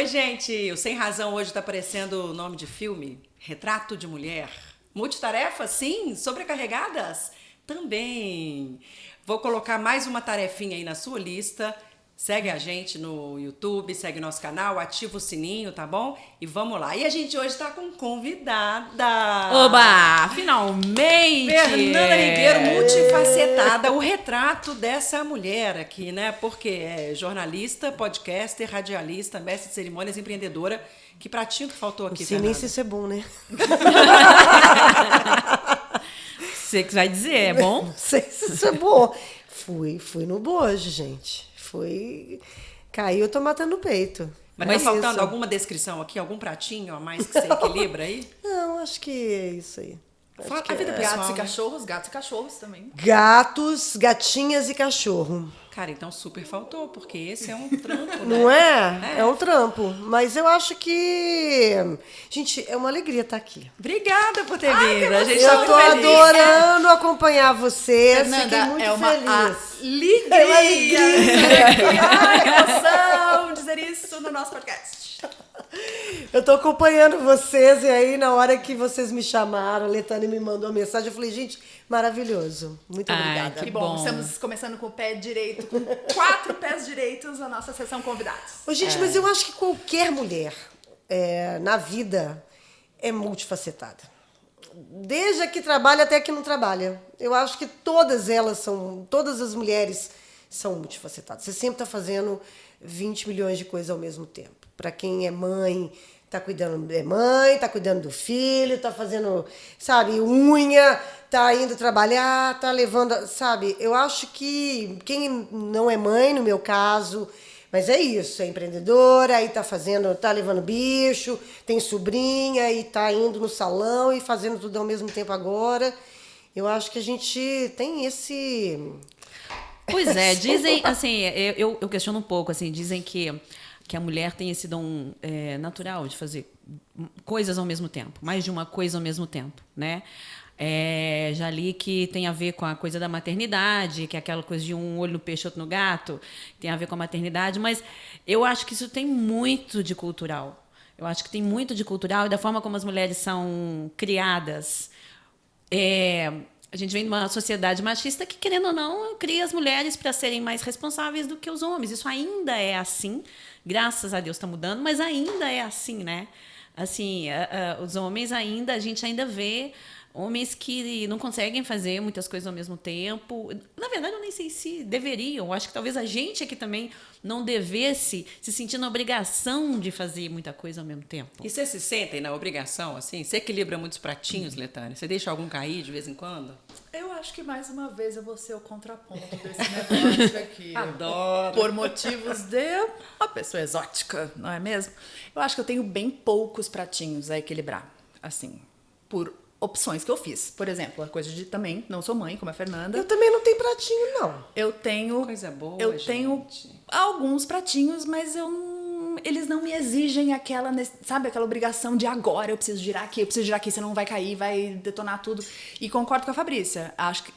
Oi, gente! O Sem Razão hoje tá parecendo o nome de filme. Retrato de Mulher. Multitarefa, sim. Sobrecarregadas? Também. Vou colocar mais uma tarefinha aí na sua lista. Segue a gente no YouTube, segue o nosso canal, ativa o sininho, tá bom? E vamos lá. E a gente hoje tá com convidada. Oba! Finalmente! Fernanda Ribeiro, multifacetada, o retrato dessa mulher aqui, né? Porque é jornalista, podcaster, radialista, mestre de cerimônias, empreendedora. Que pratinho que faltou aqui, Não sei nem Fernanda? se isso é bom, né? Você que vai dizer, é bom? Não sei se isso é bom. Fui no bojo, gente. Caiu, eu tô matando o peito. Mas É tá faltando isso. alguma descrição aqui? Algum pratinho a mais que você equilibra aí? Não, acho que é isso aí. Fala Acho que a vida é. pessoal, Gatos e né? cachorros, gatos e cachorros também. Gatos, gatinhas e cachorro. Cara, então super faltou, porque esse é um trampo, né? Não é? É um trampo. Mas eu acho que... Gente, é uma alegria estar aqui. Obrigada por ter vindo. A gente tá Eu muito tô feliz. adorando acompanhar vocês. Fernanda, Fiquei muito é uma feliz. alegria. É uma alegria. Ai, emoção dizer isso no nosso podcast. Eu tô acompanhando vocês e aí na hora que vocês me chamaram, a Letânia me mandou uma mensagem, eu falei, gente, maravilhoso. Muito Ai, obrigada. Que bom, estamos começando com o pé direito, com 4 pés direitos a nossa sessão convidados. Ô, gente, mas eu acho que qualquer mulher na vida é multifacetada. Desde a que trabalha até a que não trabalha. Eu acho que todas as mulheres são multifacetadas. Você sempre tá fazendo 20 milhões de coisas ao mesmo tempo. Para quem é mãe, tá cuidando tá cuidando do filho, tá fazendo, sabe, unha, tá indo trabalhar, tá levando, sabe? Eu acho que quem não é mãe, no meu caso, mas é isso, é empreendedora, aí tá levando bicho, tem sobrinha e tá indo no salão e fazendo tudo ao mesmo tempo agora. Eu acho que a gente tem esse... Pois é, dizem, assim, eu questiono um pouco, assim, dizem que a mulher tem esse dom natural de fazer coisas ao mesmo tempo, mais de uma coisa ao mesmo tempo, né? Já li que tem a ver com a coisa da maternidade, que é aquela coisa de um olho no peixe, outro no gato, tem a ver com a maternidade, mas eu acho que isso tem muito de cultural. Eu acho que tem muito de cultural e da forma como as mulheres são criadas. A gente vem de uma sociedade machista que, querendo ou não, cria as mulheres para serem mais responsáveis do que os homens. Isso ainda é assim. Graças a Deus está mudando, mas ainda é assim, né? Assim, os homens ainda, a gente ainda vê homens que não conseguem fazer muitas coisas ao mesmo tempo. Na verdade, eu nem sei se deveriam. Eu acho que talvez a gente aqui também não devesse se sentir na obrigação de fazer muita coisa ao mesmo tempo. E vocês se sentem na obrigação, assim? Você equilibra muitos pratinhos, Letânia? Você deixa algum cair de vez em quando? Eu acho que mais uma vez eu vou ser o contraponto desse negócio aqui. Adoro. Por motivos de uma pessoa exótica, não é mesmo? Eu acho que eu tenho bem poucos pratinhos a equilibrar, assim, por opções que eu fiz. Por exemplo, a coisa de também, não sou mãe, como a Fernanda. Eu também não tenho pratinho, não. Eu tenho... Coisa boa, Eu gente. tenho alguns pratinhos, mas eles não me exigem aquela, sabe, aquela obrigação de agora eu preciso girar aqui, senão não vai cair, vai detonar tudo. E concordo com a Fabrícia.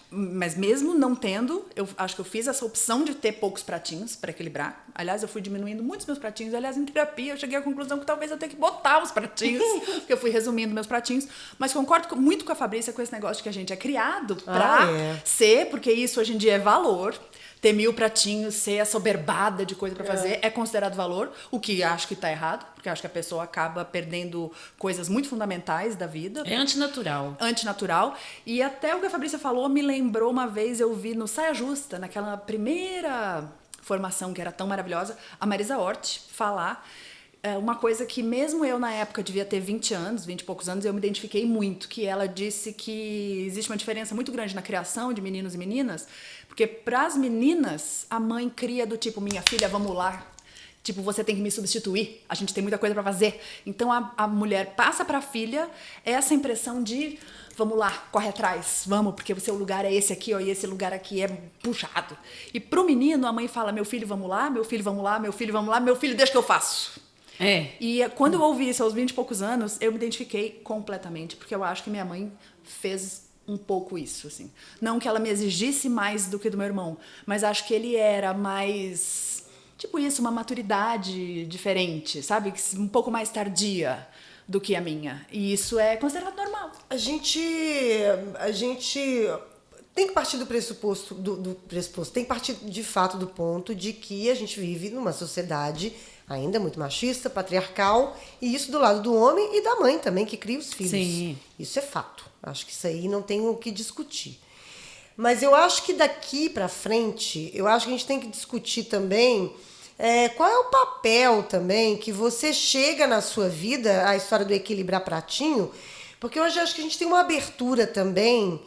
Mas mesmo não tendo, eu acho que eu fiz essa opção de ter poucos pratinhos para equilibrar. Aliás, eu fui diminuindo muitos meus pratinhos. Aliás, em terapia eu cheguei à conclusão que talvez eu tenha que botar os pratinhos, porque eu fui resumindo meus pratinhos. Mas concordo muito com a Fabrícia com esse negócio de que a gente é criado para ser, porque isso hoje em dia é valor. Ter 1000 pratinhos, ser assoberbada de coisa para fazer é considerado valor, o que acho que está errado, porque acho que a pessoa acaba perdendo coisas muito fundamentais da vida. É antinatural. Antinatural. E até o que a Fabrícia falou me lembrou uma vez, eu vi no Saia Justa, naquela primeira formação que era tão maravilhosa, a Marisa Hort falar uma coisa que mesmo eu na época devia ter 20 anos, 20 e poucos anos, eu me identifiquei muito, que ela disse que existe uma diferença muito grande na criação de meninos e meninas, porque para as meninas a mãe cria do tipo, minha filha, vamos lá, tipo, você tem que me substituir, a gente tem muita coisa para fazer. Então a mulher passa para a filha essa impressão de vamos lá, corre atrás, vamos, porque o seu lugar é esse aqui, ó, e esse lugar aqui é puxado. E pro menino a mãe fala, meu filho, vamos lá, meu filho, vamos lá, meu filho, vamos lá, meu filho, deixa que eu faço. E quando eu ouvi isso aos 20 e poucos anos, eu me identifiquei completamente, porque eu acho que minha mãe fez um pouco isso, assim. Não que ela me exigisse mais do que do meu irmão, mas acho que ele era mais tipo isso, uma maturidade diferente, sabe? Um pouco mais tardia do que a minha. E isso é considerado normal. A gente tem que partir do pressuposto, tem que partir de fato do ponto de que a gente vive numa sociedade ainda muito machista, patriarcal, e isso do lado do homem e da mãe também, que cria os filhos. Sim. Isso é fato. Acho que isso aí não tem o que discutir. Mas eu acho que daqui para frente, eu acho que a gente tem que discutir também qual é o papel também que você chega na sua vida, a história do equilibrar pratinho, porque hoje acho que a gente tem uma abertura também,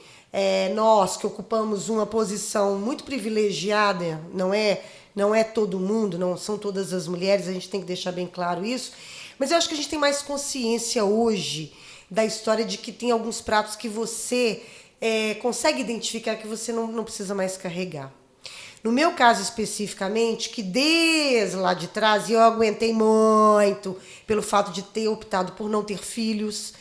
nós que ocupamos uma posição muito privilegiada, não é todo mundo, não são todas as mulheres, a gente tem que deixar bem claro isso, mas eu acho que a gente tem mais consciência hoje da história de que tem alguns pratos que você consegue identificar que você não precisa mais carregar. No meu caso especificamente, que desde lá de trás eu aguentei muito pelo fato de ter optado por não ter filhos,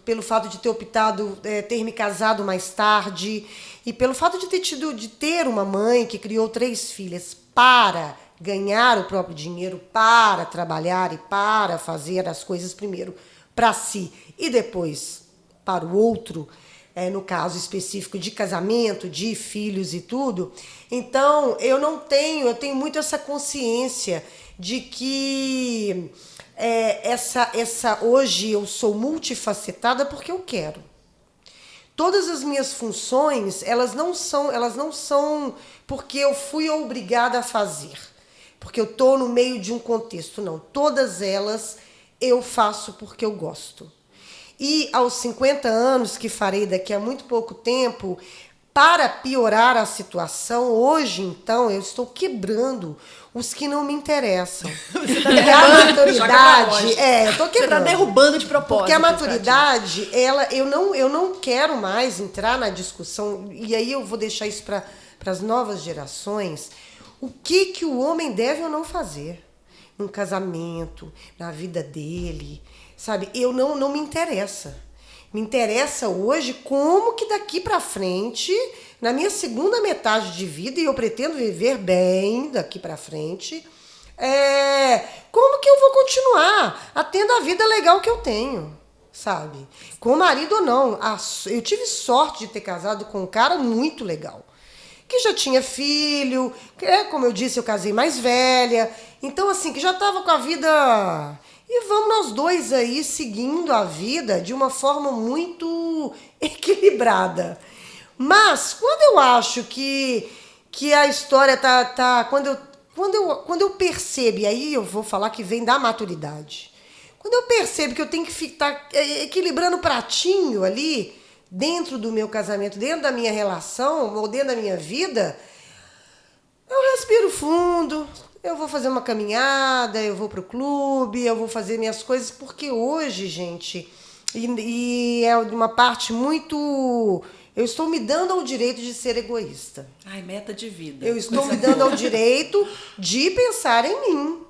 pelo fato de ter optado ter me casado mais tarde e pelo fato de ter uma mãe que criou 3 filhas para ganhar o próprio dinheiro, para trabalhar e para fazer as coisas primeiro para si e depois para o outro, no caso específico de casamento, de filhos e tudo. Então, eu tenho muito essa consciência de que hoje eu sou multifacetada porque eu quero. Todas as minhas funções, elas não são porque eu fui obrigada a fazer, porque eu estou no meio de um contexto, não. Todas elas eu faço porque eu gosto. E aos 50 anos, que farei daqui a muito pouco tempo, para piorar a situação, hoje, então, eu estou quebrando os que não me interessam. Você tá e a maturidade... eu tô quebrando. Você tá derrubando de propósito. Porque a maturidade, eu não quero mais entrar na discussão, e aí eu vou deixar isso para as novas gerações, o que o homem deve ou não fazer num casamento, na vida dele, sabe? Não me interessa. Me interessa hoje como que daqui para frente, na minha segunda metade de vida, e eu pretendo viver bem daqui para frente, como que eu vou continuar tendo a vida legal que eu tenho, sabe? Com marido ou não. Eu tive sorte de ter casado com um cara muito legal, que já tinha filho, como eu disse, eu casei mais velha, então assim, que já estava com a vida... E vamos nós dois aí seguindo a vida de uma forma muito equilibrada. Mas quando eu acho que a história tá quando eu percebo, e aí eu vou falar que vem da maturidade. Quando eu percebo que eu tenho que ficar equilibrando o pratinho ali dentro do meu casamento, dentro da minha relação ou dentro da minha vida, eu respiro fundo. Eu vou fazer uma caminhada, eu vou pro clube, eu vou fazer minhas coisas, porque hoje, gente, e é uma parte muito... Eu estou me dando ao direito de ser egoísta. Ai, meta de vida. Eu estou me dando ao direito de pensar em mim,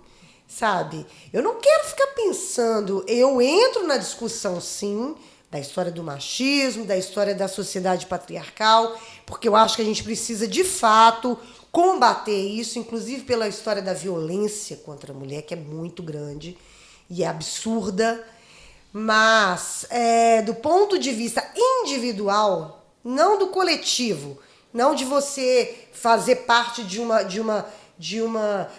sabe? Eu não quero ficar pensando... Eu entro na discussão, sim, da história do machismo, da história da sociedade patriarcal, porque eu acho que a gente precisa, de fato... combater isso, inclusive pela história da violência contra a mulher, que é muito grande e é absurda, mas do ponto de vista individual, não do coletivo, não de você fazer parte de uma...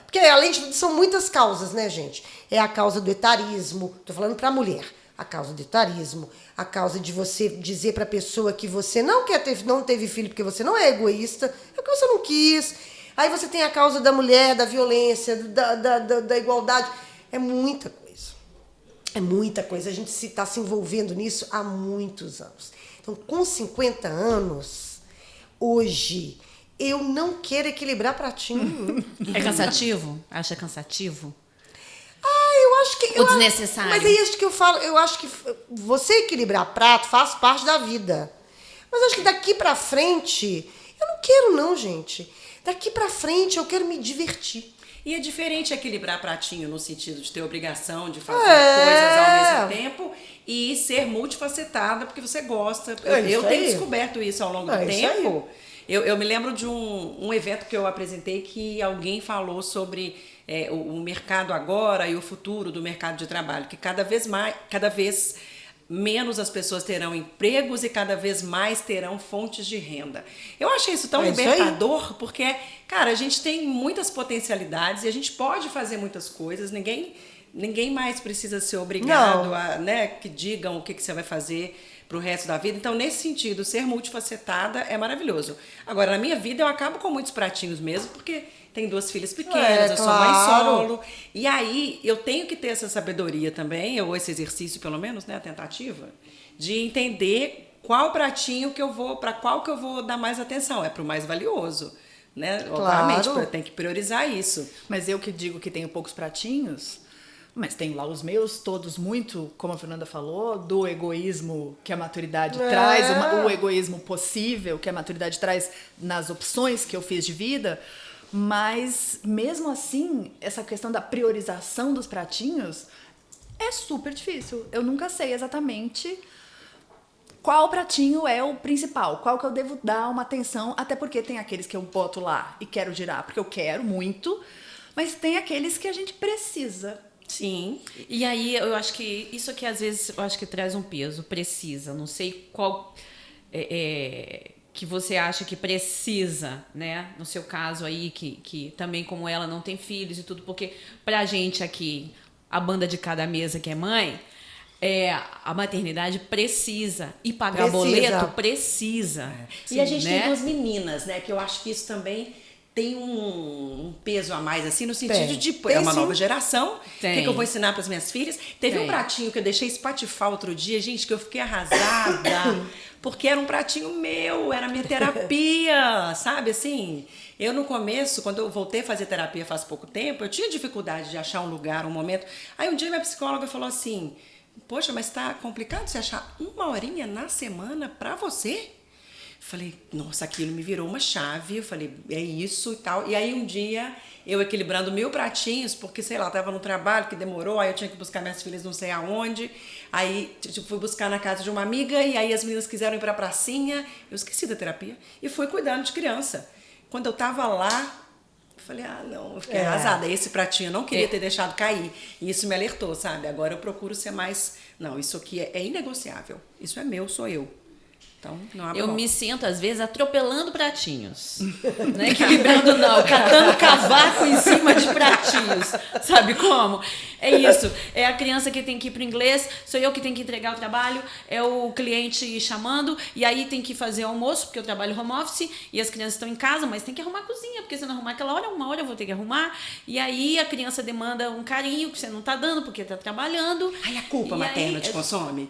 Porque, além de tudo, são muitas causas, né, gente? É a causa do etarismo, tô falando para a mulher, a causa do etarismo, a causa de você dizer para a pessoa que você não teve filho porque você não é egoísta, é porque você não quis. Aí você tem a causa da mulher, da violência, da igualdade. É muita coisa. É muita coisa. A gente está se envolvendo nisso há muitos anos. Então, com 50 anos, hoje, eu não quero equilibrar pratinho. É cansativo? Acha cansativo? Eu acho que... Ou desnecessário? Mas é isso que eu falo. Eu acho que você equilibrar prato faz parte da vida. Mas acho que daqui pra frente... Eu não quero não, gente. Daqui pra frente eu quero me divertir. E é diferente equilibrar pratinho no sentido de ter obrigação de fazer coisas ao mesmo tempo e ser multifacetada porque você gosta. Eu tenho descoberto isso ao longo do tempo. Eu me lembro de um evento que eu apresentei que alguém falou sobre o mercado agora e o futuro do mercado de trabalho, que cada vez menos as pessoas terão empregos e cada vez mais terão fontes de renda. Eu achei isso tão libertador, porque, cara, a gente tem muitas potencialidades e a gente pode fazer muitas coisas, ninguém mais precisa ser obrigado a, né, que digam o que você vai fazer pro resto da vida. Então, nesse sentido, ser multifacetada é maravilhoso. Agora, na minha vida, eu acabo com muitos pratinhos mesmo, porque tenho 2 filhas pequenas, eu sou mãe solo. E aí, eu tenho que ter essa sabedoria também, ou esse exercício, pelo menos, né, a tentativa, de entender qual pratinho que eu vou, para qual que eu vou dar mais atenção. É pro mais valioso, né? Obviamente, tem que priorizar isso. Mas eu que digo que tenho poucos pratinhos, mas tenho lá os meus, todos muito, como a Fernanda falou, do egoísmo que a maturidade traz, o egoísmo possível que a maturidade traz nas opções que eu fiz de vida. Mas, mesmo assim, essa questão da priorização dos pratinhos é super difícil. Eu nunca sei exatamente qual pratinho é o principal, qual que eu devo dar uma atenção, até porque tem aqueles que eu boto lá e quero girar, porque eu quero muito, mas tem aqueles que a gente precisa. Sim. E aí, eu acho que isso aqui, às vezes, eu acho que traz um peso, precisa. Não sei qual... que você acha que precisa, né? No seu caso aí, que também como ela não tem filhos e tudo, porque pra gente aqui, a banda de cada mesa que é mãe, a maternidade precisa. E pagar boleto precisa. E a gente tem 2 meninas, né? Que eu acho que isso também tem um peso a mais, assim, no sentido de... É uma nova geração. O que eu vou ensinar para as minhas filhas? Teve um pratinho que eu deixei espatifar outro dia, gente, que eu fiquei arrasada. Porque era um pratinho meu, era a minha terapia, sabe, assim... Eu, no começo, quando eu voltei a fazer terapia faz pouco tempo, eu tinha dificuldade de achar um lugar, um momento. Aí, um dia, minha psicóloga falou assim... Poxa, mas tá complicado você achar 1 horinha na semana para você? Falei, nossa, aquilo me virou uma chave. Eu falei, é isso e tal. E aí um dia, eu equilibrando 1000 pratinhos, porque, sei lá, tava no trabalho que demorou, aí eu tinha que buscar minhas filhas não sei aonde. Aí fui buscar na casa de uma amiga, e aí as meninas quiseram ir pra pracinha. Eu esqueci da terapia e fui cuidando de criança. Quando eu tava lá, eu falei, não, eu fiquei arrasada. Esse pratinho eu não queria ter deixado cair. E isso me alertou, sabe? Agora eu procuro ser mais... Não, isso aqui é inegociável. Isso é meu, sou eu. Então, não abre eu mão. me sinto, às vezes, atropelando pratinhos. Não é equilibrando, não. Catando cavaco em cima de pratinhos. Sabe como? É isso. É a criança que tem que ir para o inglês, sou eu que tenho que entregar o trabalho, é o cliente chamando, e aí tem que fazer almoço, porque eu trabalho home office, e as crianças estão em casa, mas tem que arrumar a cozinha, porque se não arrumar aquela hora, 1 hora eu vou ter que arrumar. E aí a criança demanda um carinho que você não está dando, porque está trabalhando. Ai, a culpa materna te consome?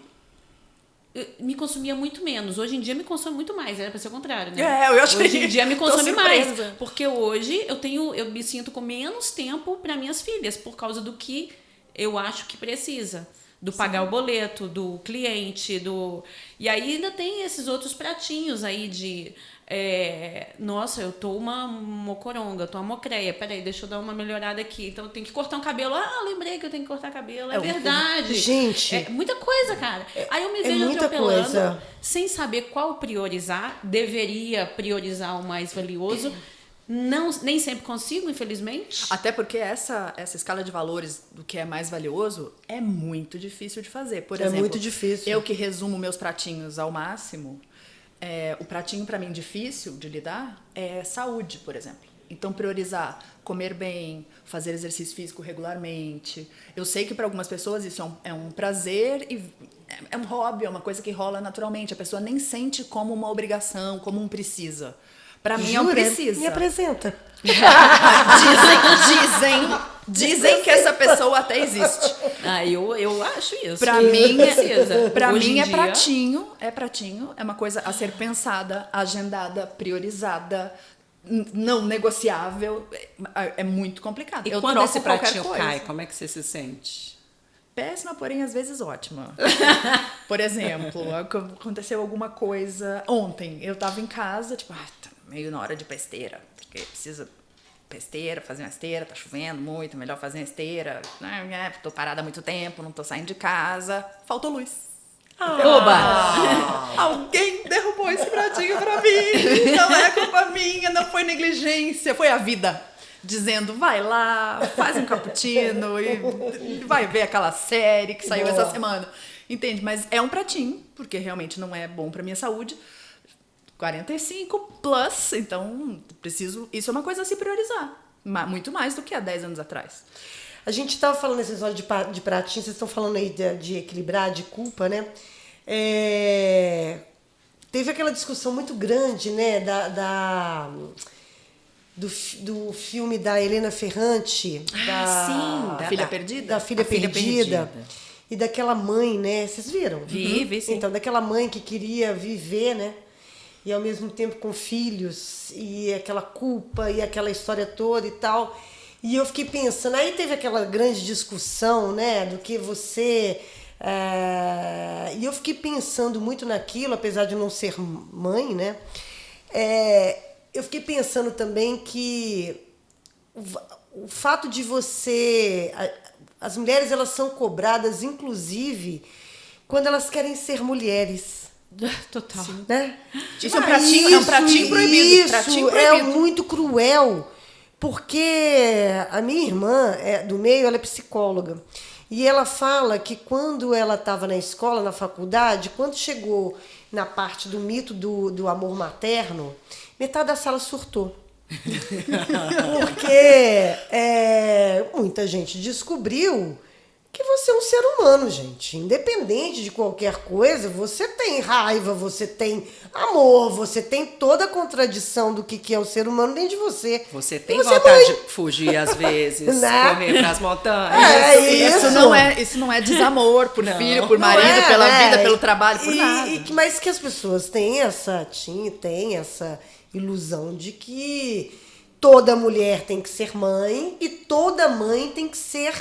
Me consumia muito menos. Hoje em dia me consome muito mais. Era para ser o contrário, né? Eu achei. Hoje em dia me consome mais. Porque hoje eu me sinto com menos tempo para minhas filhas, por causa do que eu acho que precisa. Do pagar o boleto, do cliente, E aí ainda tem esses outros pratinhos aí de... nossa, eu tô uma mocoronga, eu tô uma mocreia. Peraí, deixa eu dar uma melhorada aqui. Então eu tenho que cortar um cabelo. Lembrei que eu tenho que cortar cabelo. É verdade. Gente. É muita coisa, cara. Aí eu me vejo atropelando, sem saber qual priorizar. Deveria priorizar o mais valioso. Não, nem sempre consigo, infelizmente. Até porque essa escala de valores do que é mais valioso é muito difícil de fazer. Por exemplo, muito difícil. Eu que resumo meus pratinhos ao máximo, o pratinho para mim difícil de lidar é saúde, por exemplo. Então, priorizar comer bem, fazer exercício físico regularmente. Eu sei que para algumas pessoas isso é um prazer e é um hobby, é uma coisa que rola naturalmente. A pessoa nem sente como uma obrigação, como um precisa. Para mim é um precisa. Me apresenta. Dizem que essa pessoa até existe. Eu acho isso. Para mim precisa. Para mim é pratinho, é uma coisa a ser pensada, agendada, priorizada, não negociável. É muito complicado. E quando esse pratinho cai, como é que você se sente? Péssima, porém às vezes ótima. Por exemplo, aconteceu alguma coisa ontem. Eu tava em casa, tipo, tá meio na hora de besteira, porque precisa pra esteira, fazer uma esteira, tá chovendo muito, melhor fazer uma esteira. Tô parada há muito tempo, não tô saindo de casa. Faltou luz. Oba! Alguém derrubou esse pratinho pra mim. Não é culpa minha, não foi negligência, foi a vida. Dizendo, vai lá, faz um cappuccino e vai ver aquela série que saiu essa semana. Entende? Mas é um pratinho, porque realmente não é bom pra minha saúde. 45 plus, então preciso. Isso é uma coisa a se priorizar. Muito mais do que há 10 anos atrás. A gente estava falando nesse episódio de pratinho, vocês estão falando aí de equilibrar, de culpa, né? Teve aquela discussão muito grande, né? Do filme da Helena Ferrante. Da Filha Perdida? Da Filha Perdida. E daquela mãe, né? Vocês viram? Vi sim. Então, daquela mãe que queria viver, né? E ao mesmo tempo com filhos, e aquela culpa, e aquela história toda e tal. E eu fiquei pensando, aí teve aquela grande discussão, né, do que você... e eu fiquei pensando muito naquilo, apesar de não ser mãe, né? Eu fiquei pensando também que o fato de você... As mulheres, elas são cobradas, inclusive, quando elas querem ser mulheres. Total. Né? Isso é um pratinho proibido. Isso Pratinho é proibido. muito cruel, porque a minha irmã do meio, ela é psicóloga. E ela fala que quando ela estava na escola, na faculdade, quando chegou na parte do mito do amor materno, metade da sala surtou. Porque muita gente descobriu que você é um ser humano, gente. Independente de qualquer coisa, você tem raiva, você tem amor, você tem toda a contradição do que é o ser humano dentro de você. Você tem você vontade de fugir às vezes, Né? correr pras montanhas. Isso não é desamor por filho, por Não marido, pela né? vida, pelo trabalho, por nada. Mas que as pessoas têm essa ilusão de que toda mulher tem que ser mãe e toda mãe tem que ser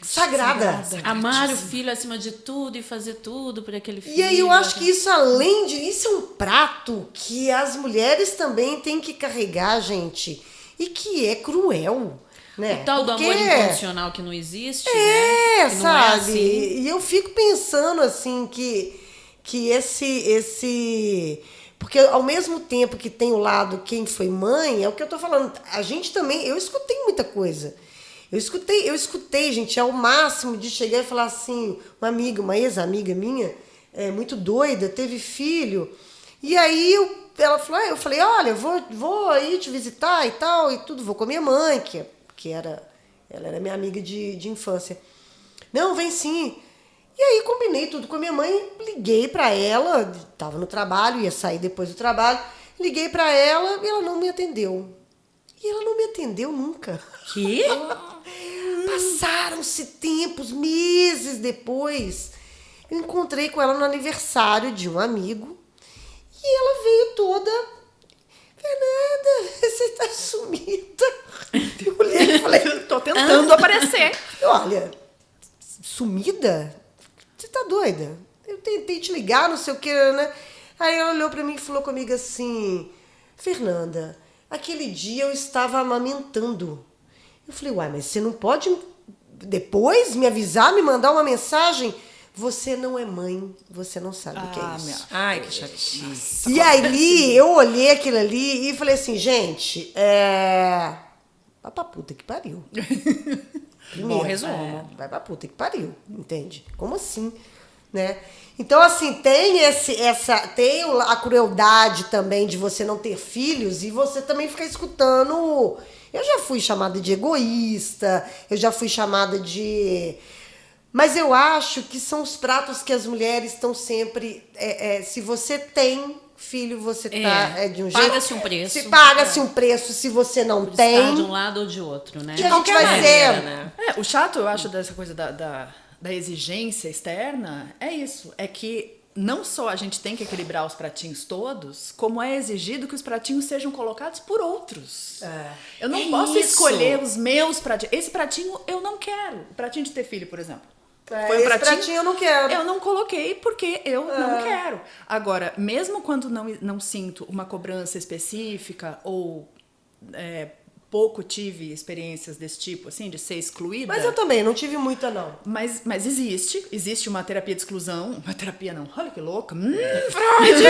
sagrada. Amar o filho acima de tudo e fazer tudo por aquele filho. E aí eu acho que isso, além de... Isso é um prato que as mulheres também têm que carregar, gente. E que é cruel, né? O tal do Porque amor incondicional que não existe, né? Que não sabe? é assim. E eu fico pensando, assim, que esse... Porque ao mesmo tempo que tem o lado quem foi mãe, é o que eu tô falando. A gente também... Eu escutei muita coisa. Eu escutei, gente, ao máximo de chegar e falar assim, uma ex-amiga minha, muito doida, teve filho, e aí ela falou, eu falei, olha, vou aí te visitar e tal, e tudo, vou com a minha mãe, ela era minha amiga de infância. Não, vem sim. E aí combinei tudo com a minha mãe, liguei pra ela, tava no trabalho, ia sair depois do trabalho, liguei pra ela e ela não me atendeu. E ela não me atendeu nunca. Que? Passaram-se tempos, meses depois, eu encontrei com ela no aniversário de um amigo e ela veio toda... Fernanda, você tá sumida. Eu olhei e falei... Tô tentando aparecer. Olha, sumida? Você tá doida? Eu tentei te ligar, não sei o que, né? Aí ela olhou pra mim e falou comigo assim... Fernanda, aquele dia eu estava amamentando. Eu falei, uai, mas você não pode depois me avisar, me mandar uma mensagem? Você não é mãe, você não sabe o que é isso. Ai, que chatice. E aí, eu olhei aquilo ali e falei assim, gente, vai pra puta que pariu. Primeiro, Bom resumo. vai pra puta que pariu, entende? Como assim, né? Então, assim, tem a crueldade também de você não ter filhos e você também ficar escutando... Eu já fui chamada de egoísta, eu já fui chamada de... Mas eu acho que são os pratos que as mulheres estão sempre... se você tem filho, você tá de um jeito... Paga-se um preço. Se paga-se um preço, se você não Por tem... estar de um lado ou de outro, né? Que a gente vai maneira, ser... né? O chato, eu acho, dessa coisa da exigência externa é isso. É que não só a gente tem que equilibrar os pratinhos todos, como é exigido que os pratinhos sejam colocados por outros. Eu não posso escolher os meus pratinhos. Esse pratinho eu não quero. O pratinho de ter filho, por exemplo. Foi um esse pratinho eu não quero. Eu não coloquei porque eu não quero. Agora, mesmo quando não sinto uma cobrança específica ou pouco tive experiências desse tipo, assim, de ser excluída. Mas eu também, não tive muita, não. Mas existe uma terapia de exclusão. Uma terapia não, olha que louca. Freud!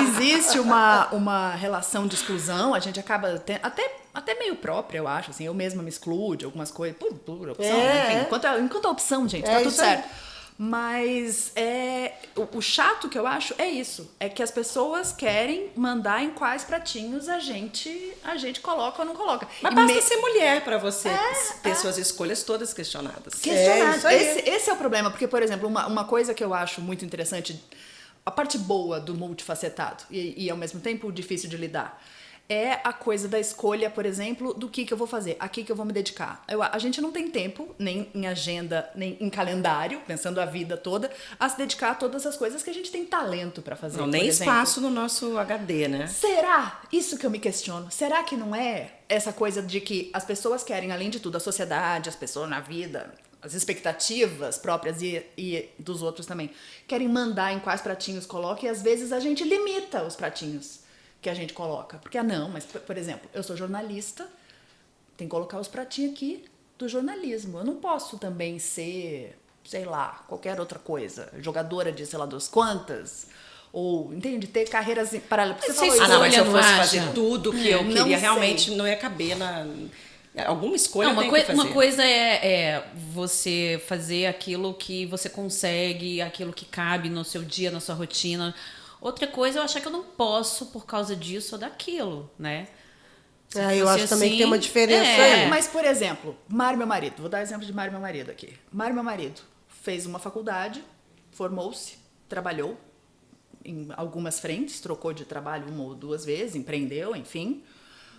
Existe uma relação de exclusão, a gente acaba até meio própria, eu acho. Assim, eu mesma me excluo de algumas coisas, por opção. Enfim, enquanto a opção, gente, tá tudo certo. Mas o chato que eu acho é isso. É que as pessoas querem mandar em quais pratinhos a gente coloca ou não coloca. Mas basta ser mulher para você ter suas escolhas todas questionadas. Isso aí. Esse é o problema. Porque, por exemplo, uma coisa que eu acho muito interessante, a parte boa do multifacetado e ao mesmo tempo difícil de lidar, é a coisa da escolha, por exemplo, do que eu vou fazer, a que eu vou me dedicar. A gente não tem tempo, nem em agenda, nem em calendário, pensando a vida toda, a se dedicar a todas as coisas que a gente tem talento para fazer. Não, nem espaço no nosso HD, né? Será? Isso que eu me questiono. Será que não é essa coisa de que as pessoas querem, além de tudo, a sociedade, as pessoas na vida, as expectativas próprias e dos outros também, querem mandar em quais pratinhos coloca e às vezes a gente limita os pratinhos que a gente coloca. Porque, mas, por exemplo, eu sou jornalista, tem que colocar os pratinhos aqui do jornalismo. Eu não posso também ser, sei lá, qualquer outra coisa, jogadora de sei lá das quantas, ou, entende, ter carreiras paralelas. Você falou isso. Mas se eu fosse acha? fazer tudo que eu Não queria, sei. realmente não ia caber na... Alguma escolha Não, tem que fazer. uma coisa é você fazer aquilo que você consegue, aquilo que cabe no seu dia, na sua rotina. Outra coisa é eu achar que eu não posso por causa disso ou daquilo, né? Eu acho também que tem uma diferença aí. Mas, por exemplo, Mário, meu marido. Vou dar exemplo de Mário, meu marido aqui. Mário, meu marido, fez uma faculdade, formou-se, trabalhou em algumas frentes, trocou de trabalho 1 ou 2 vezes, empreendeu, enfim.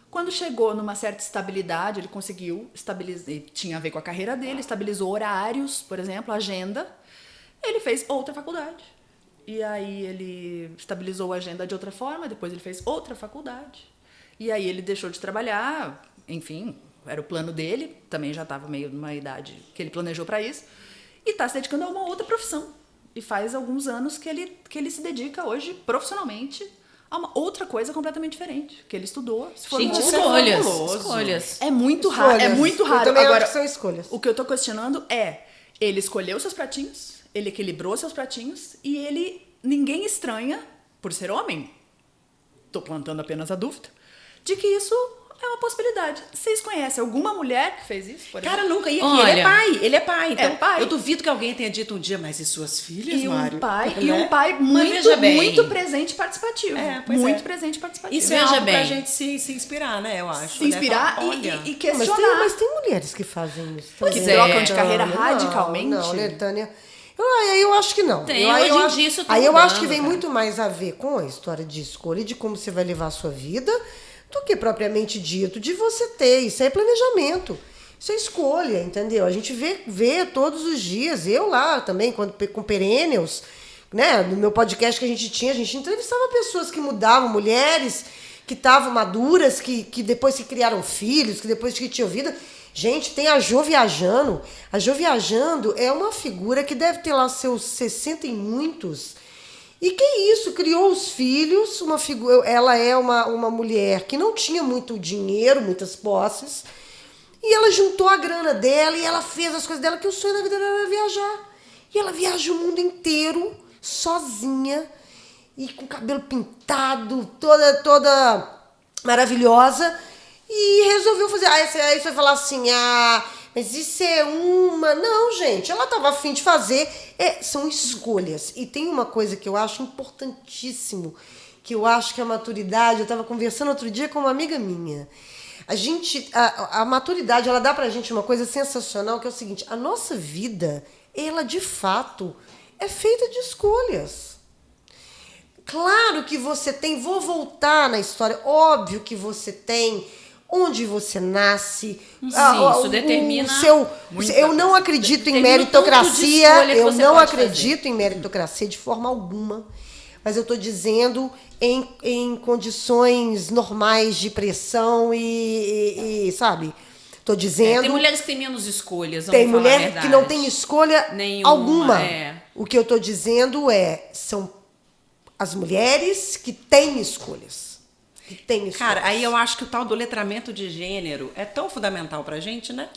Quando chegou numa certa estabilidade, ele conseguiu estabilizar, tinha a ver com a carreira dele, estabilizou horários, por exemplo, agenda. Ele fez outra faculdade. E aí ele estabilizou a agenda de outra forma, depois ele fez outra faculdade. E aí ele deixou de trabalhar, enfim, era o plano dele, também já estava meio numa idade que ele planejou para isso, e está se dedicando a uma outra profissão. E faz alguns anos que ele se dedica hoje profissionalmente a uma outra coisa completamente diferente, que ele estudou, se formou. Gente, escolhas. É muito raro, é muito raro. Eu também Agora, acho que são escolhas. o que eu tô questionando é, ele escolheu seus pratinhos, ele equilibrou seus pratinhos e ninguém estranha, por ser homem, tô plantando apenas a dúvida, de que isso é uma possibilidade. Vocês conhecem alguma mulher que fez isso, por exemplo? Cara, nunca ia aqui. Olha, Ele é pai. Então, pai. eu duvido que alguém tenha dito um dia, mas e suas filhas, E Mário? um pai, Né? e um pai veja bem. muito presente e participativo. Pois muito é. presente e participativo. Isso é Veja algo pra bem. gente se inspirar, né? Eu acho. Se inspirar né? Falar, olha, e Mas questionar. mas tem mulheres que fazem isso. Que também. trocam de carreira Não, radicalmente? Não, né, Tânia? Eu acho que não. Tem, Aí hoje em acho- dia isso tá Aí eu acho que mudando, vem cara. muito mais a ver com a história de escolha e de como você vai levar a sua vida do que propriamente dito de você ter. Isso é planejamento. Isso é escolha, entendeu? A gente vê todos os dias. Eu lá também, com Perennials, né? No meu podcast que a gente entrevistava pessoas que mudavam, mulheres que estavam maduras, que depois que criaram filhos, que depois que tinham vida. Gente, tem a Jo Viajando. A Jo Viajando é uma figura que deve ter lá seus 60 e muitos. E que isso, criou os filhos, uma figura, ela é uma mulher que não tinha muito dinheiro, muitas posses, e ela juntou a grana dela e ela fez as coisas dela, que o sonho da vida dela era viajar. E ela viaja o mundo inteiro, sozinha, e com o cabelo pintado, toda maravilhosa, e resolveu fazer. Aí você vai falar assim, mas isso é uma... Não, gente, ela estava a fim de fazer. São escolhas. E tem uma coisa que eu acho importantíssimo, que eu acho que a maturidade... Eu estava conversando outro dia com uma amiga minha. A maturidade, ela dá pra gente uma coisa sensacional, que é o seguinte, a nossa vida, ela de fato é feita de escolhas. Claro que você tem, vou voltar na história, óbvio que você tem onde você nasce. Sim, isso determina Eu não acredito em determina o tanto de meritocracia, escolha que eu você não pode acredito em meritocracia de forma alguma, mas eu estou dizendo em condições normais de pressão e sabe? Estou dizendo... Tem mulheres que têm menos escolhas, vamos Tem falar a mulher verdade. que não tem escolha Nenhuma, alguma. é. O que eu estou dizendo são as mulheres que têm escolhas. que tem isso. Cara, aí eu acho que o tal do letramento de gênero é tão fundamental pra gente, né?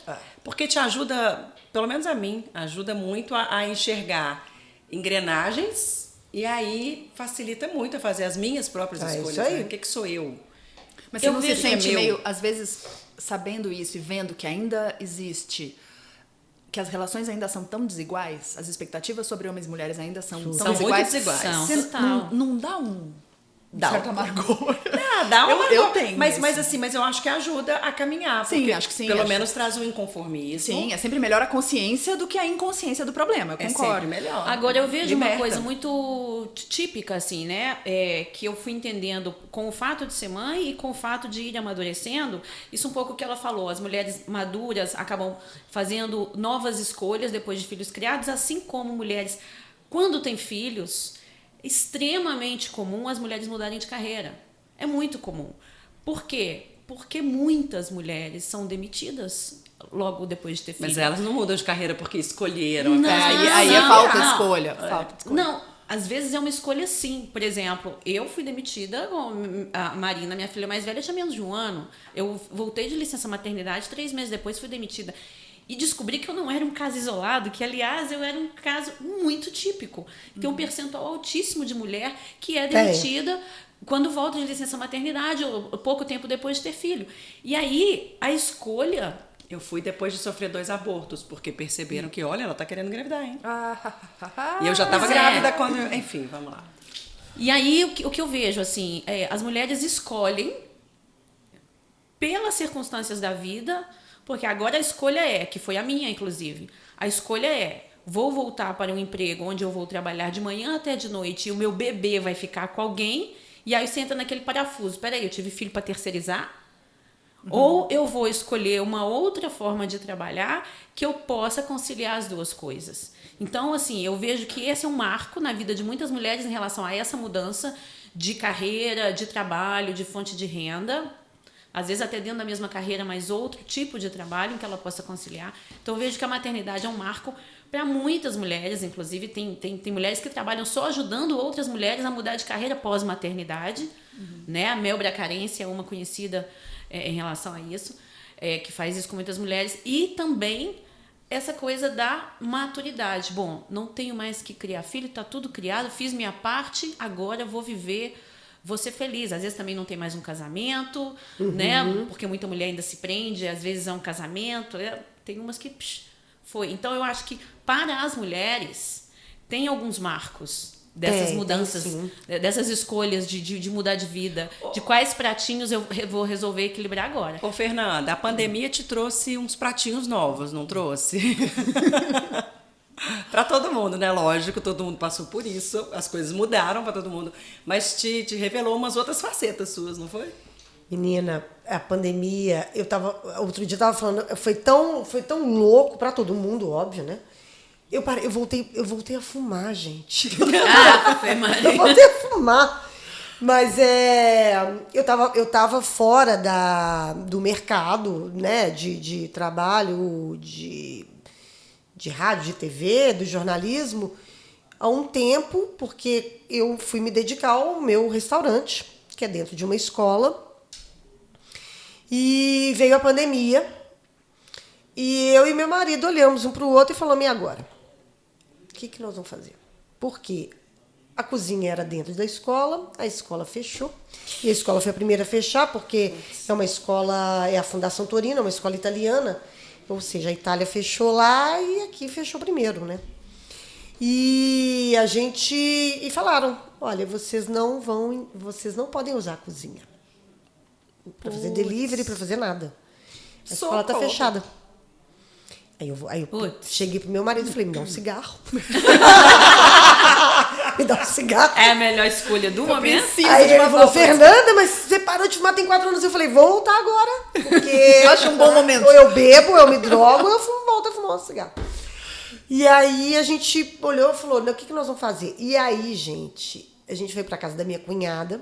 Porque te ajuda, pelo menos a mim, ajuda muito a enxergar engrenagens e aí facilita muito a fazer as minhas próprias escolhas. isso aí. Né? O que sou eu? Mas você Eu não se vejo que é sente meu. meio, às vezes, sabendo isso e vendo que ainda existe, que as relações ainda são tão desiguais, as expectativas sobre homens e mulheres ainda são tão São muito desiguais. desiguais. São, Você total. não dá um Dá certo um- amargor. Dá uma eu tenho mas isso. assim, mas eu acho que ajuda a caminhar. Sim, porque acho que sim, Pelo acho. menos traz um inconformismo. Sim, é sempre melhor a consciência do que a inconsciência do problema, eu É concordo. sempre melhor. Agora, eu vejo uma Liberta. coisa muito típica, assim, né? Que eu fui entendendo com o fato de ser mãe e com o fato de ir amadurecendo. Isso um pouco que ela falou. As mulheres maduras acabam fazendo novas escolhas depois de filhos criados, assim como mulheres, quando têm filhos, extremamente comum as mulheres mudarem de carreira. É muito comum. Por quê? Porque muitas mulheres são demitidas logo depois de ter filhos. Mas elas não mudam de carreira porque escolheram. Não, Aí é não, falta de não. escolha. Falta de escolha. Não, às vezes é uma escolha sim. Por exemplo, eu fui demitida, a Marina, minha filha mais velha, tinha menos de um ano. Eu voltei de licença maternidade, 3 meses depois fui demitida. E descobri que eu não era um caso isolado, que, aliás, eu era um caso muito típico. Tem um percentual altíssimo de mulher que é demitida quando volta de licença maternidade, ou pouco tempo depois de ter filho. E aí, a escolha... Eu fui depois de sofrer 2 abortos, porque perceberam que, olha, ela tá querendo engravidar, hein? E eu já tava Pois é. grávida quando... Enfim, vamos lá. E aí, o que eu vejo, assim, as mulheres escolhem pelas circunstâncias da vida, porque agora a escolha que foi a minha, inclusive, a escolha vou voltar para um emprego onde eu vou trabalhar de manhã até de noite e o meu bebê vai ficar com alguém, e aí você entra naquele parafuso, peraí, eu tive filho para terceirizar? Ou eu vou escolher uma outra forma de trabalhar que eu possa conciliar as duas coisas. Então, assim, eu vejo que esse é um marco na vida de muitas mulheres em relação a essa mudança de carreira, de trabalho, de fonte de renda. Às vezes até dentro da mesma carreira, mas outro tipo de trabalho em que ela possa conciliar. Então, eu vejo que a maternidade é um marco para muitas mulheres. Inclusive, tem mulheres que trabalham só ajudando outras mulheres a mudar de carreira pós-maternidade. Né? A Mel Bracarense é uma conhecida em relação a isso, que faz isso com muitas mulheres. E também essa coisa da maturidade. Bom, não tenho mais que criar filho, está tudo criado, fiz minha parte, agora vou viver, vou ser feliz. Às vezes também não tem mais um casamento, né? Porque muita mulher ainda se prende, às vezes é um casamento, tem umas que foi. Então, eu acho que para as mulheres tem alguns marcos dessas mudanças, dessas escolhas de mudar de vida, de quais pratinhos eu vou resolver equilibrar agora. Ô, Fernanda, a pandemia te trouxe uns pratinhos novos, não trouxe? Para todo mundo, né? Lógico, todo mundo passou por isso, as coisas mudaram para todo mundo, mas te revelou umas outras facetas suas, não foi? Menina, a pandemia, outro dia eu tava falando, foi tão louco para todo mundo, óbvio, né? Eu voltei a fumar, gente. Eu voltei a fumar. Mas eu tava fora do mercado, né, de trabalho, de rádio, de TV, do jornalismo, há um tempo, porque eu fui me dedicar ao meu restaurante, que é dentro de uma escola, e veio a pandemia, e eu e meu marido olhamos um para o outro e falamos, e agora? O que nós vamos fazer? Porque a cozinha era dentro da escola, a escola fechou. E a escola foi a primeira a fechar, porque é a Fundação Torino, é uma escola italiana. Ou seja, a Itália fechou lá e aqui fechou primeiro, né? E falaram, olha, vocês não podem usar a cozinha para fazer delivery, para fazer nada. A escola está fechada. Aí eu cheguei pro meu marido e falei, me dá um cigarro. Me dá um cigarro. É a melhor escolha do momento. Aí ele falou, Fernanda, mas você parou de fumar tem 4 anos. Eu falei, vou voltar agora. Porque Eu acho um bom momento. Ou eu bebo, ou eu me drogo, ou eu volto a fumar um cigarro. E aí a gente olhou e falou, o que nós vamos fazer? E aí, gente, a gente foi pra casa da minha cunhada,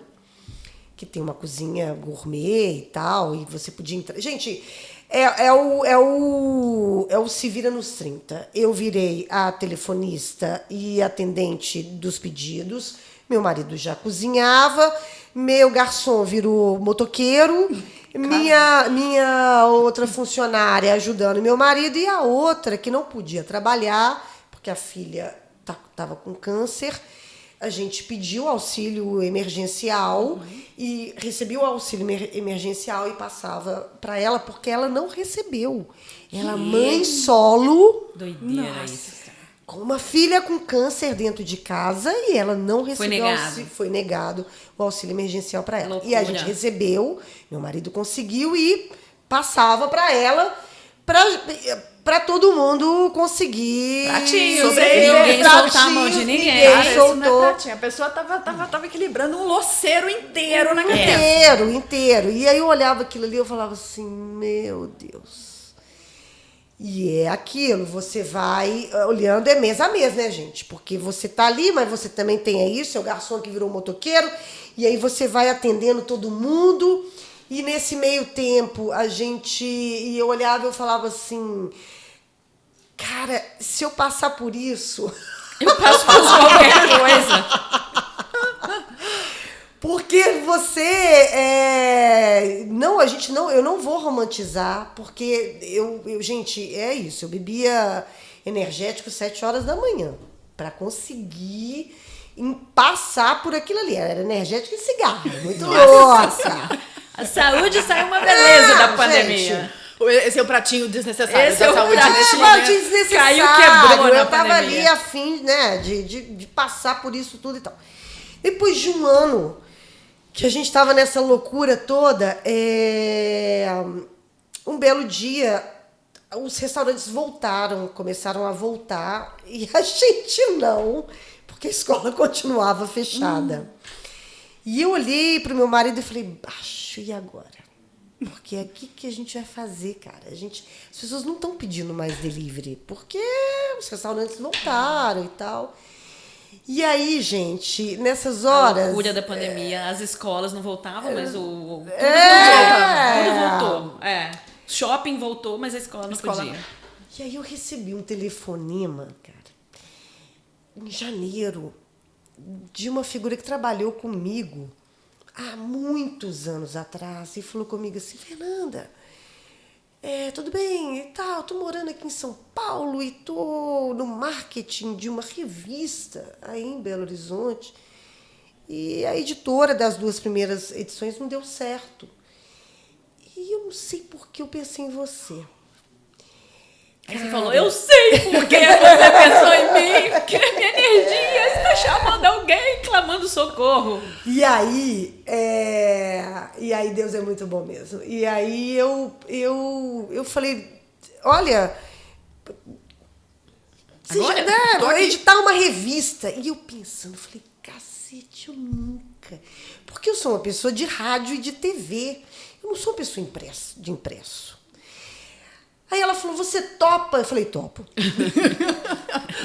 que tem uma cozinha gourmet e tal, e você podia entrar. Gente, é o se vira nos 30. Eu virei a telefonista e atendente dos pedidos, Meu marido já cozinhava, meu garçom virou motoqueiro, minha outra funcionária ajudando meu marido e a outra que não podia trabalhar, porque a filha estava com câncer. A gente pediu auxílio emergencial e recebia o auxílio emergencial e passava para ela, porque ela não recebeu. Ela, mãe solo, Doideira isso. com uma filha com câncer dentro de casa e ela não recebeu foi negado o auxílio emergencial para ela. Loucura. E a gente recebeu, meu marido conseguiu e passava para ela para todo mundo conseguir Pratinho, ninguém soltar a mão de ninguém. Cara, isso não é soltou. pratinho. A pessoa tava equilibrando um loceiro inteiro na cabeça. Inteiro. E aí eu olhava aquilo ali e eu falava assim, meu Deus. E é aquilo, você vai olhando, é mês a mês, né, gente? Porque você tá ali, mas você também tem aí seu garçom que virou motoqueiro, e aí você vai atendendo todo mundo, e nesse meio tempo e eu olhava e eu falava assim, cara, se eu passar por isso... Eu passo por qualquer coisa. Porque eu não vou romantizar, porque gente, é isso, eu bebia energético 7 horas da manhã para conseguir passar por aquilo ali. Era energético e cigarro, muito louca. A saúde saiu uma beleza da pandemia. Gente, Esse é o pratinho desnecessário Esse é da o saúde pratinho. nesse Mas momento. desnecessário. Caiu, quebrou na eu tava pandemia. ali a fim, né, de passar por isso tudo e tal. Depois de um ano que a gente estava nessa loucura toda, um belo dia, os restaurantes começaram a voltar, e a gente não, porque a escola continuava fechada. E eu olhei para o meu marido e falei, baixo, e agora? Porque é aqui que a gente vai fazer, cara. As pessoas não estão pedindo mais delivery, porque os restaurantes voltaram e tal. E aí, gente, nessas horas... A loucura da pandemia, as escolas não voltavam, mas tudo voltou. Shopping voltou, mas a escola não podia. E aí eu recebi um telefonema, cara, em janeiro, de uma figura que trabalhou comigo há muitos anos atrás e falou comigo assim, Fernanda, tudo bem e tal, tô morando aqui em São Paulo e tô no marketing de uma revista aí em Belo Horizonte e a editora das 2 primeiras edições não deu certo. E eu não sei por que eu pensei em você. Aí você falou, eu sei por que você pensou em mim, porque a minha energia está chamando alguém, clamando socorro. E aí Deus é muito bom mesmo. E aí eu falei, olha, vou editar uma revista. E eu pensando, falei, cacete, eu nunca. Porque eu sou uma pessoa de rádio e de TV. Eu não sou uma pessoa de impresso. Aí ela falou, você topa? Eu falei, topo.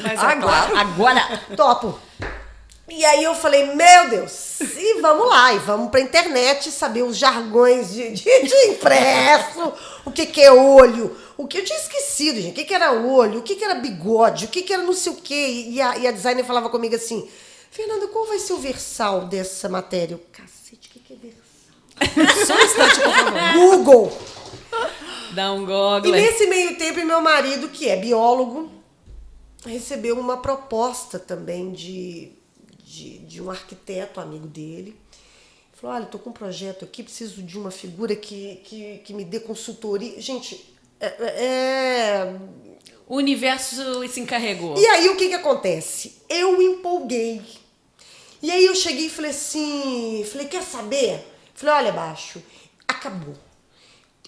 Mas Agora, topo. E aí eu falei, meu Deus, e vamos lá, e vamos pra internet saber os jargões de impresso, o que é olho, o que eu tinha esquecido, gente, o que era olho, o que era bigode, o que era não sei o quê. E a designer falava comigo assim, Fernanda, qual vai ser o versal dessa matéria? Eu, cacete, o que é versal? Só um instante, por favor. Google. Dá um Google. E nesse meio tempo, meu marido, que é biólogo, recebeu uma proposta também de um arquiteto amigo dele. Falou, olha, estou com um projeto aqui, preciso de uma figura que me dê consultoria. Gente, O universo se encarregou. E aí, o que acontece? Eu empolguei. E aí, eu cheguei e falei assim, quer saber? Falei, olha, Baixo, acabou.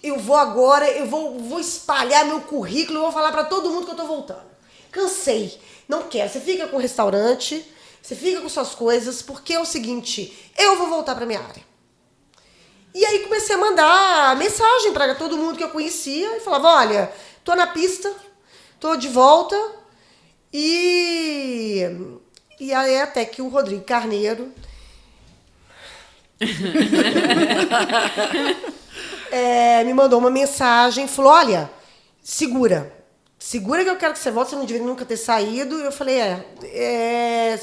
Eu vou agora, eu vou espalhar meu currículo, eu vou falar para todo mundo que eu tô voltando. Cansei, não quero. Você fica com o restaurante, você fica com suas coisas, porque é o seguinte, eu vou voltar para minha área. E aí comecei a mandar mensagem para todo mundo que eu conhecia e falava, olha, tô na pista, tô de volta. E aí até que o Rodrigo Carneiro me mandou uma mensagem, falou, olha, segura segura que eu quero que você volte, você não deveria nunca ter saído. E eu falei,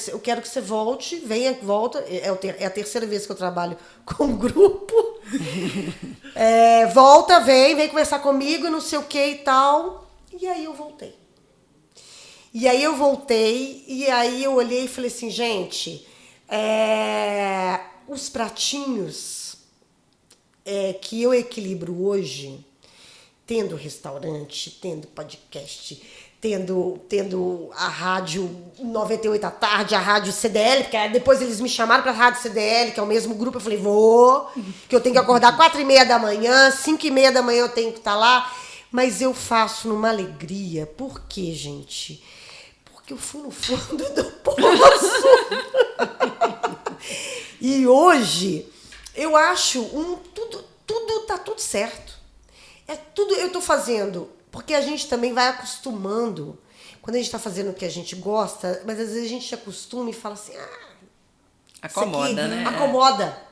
eu quero que você volte, venha, volta. É a terceira vez que eu trabalho com o grupo. Volta, vem conversar comigo, não sei o que e tal. E aí eu voltei. E aí eu olhei e falei assim, gente, os pratinhos que eu equilibro hoje, tendo restaurante, tendo podcast, tendo a rádio 98 à tarde, a rádio CDL, porque depois eles me chamaram para a rádio CDL, que é o mesmo grupo, eu falei, vou, que eu tenho que acordar 4h30 da manhã, 5h30 da manhã eu tenho que estar lá, mas eu faço numa alegria. Por quê, gente? Porque eu fui no fundo do poço. E hoje, eu acho tá tudo certo. Eu tô fazendo, porque a gente também vai acostumando. Quando a gente tá fazendo o que a gente gosta, mas às vezes a gente acostuma e fala assim, acomoda, né? Acomoda.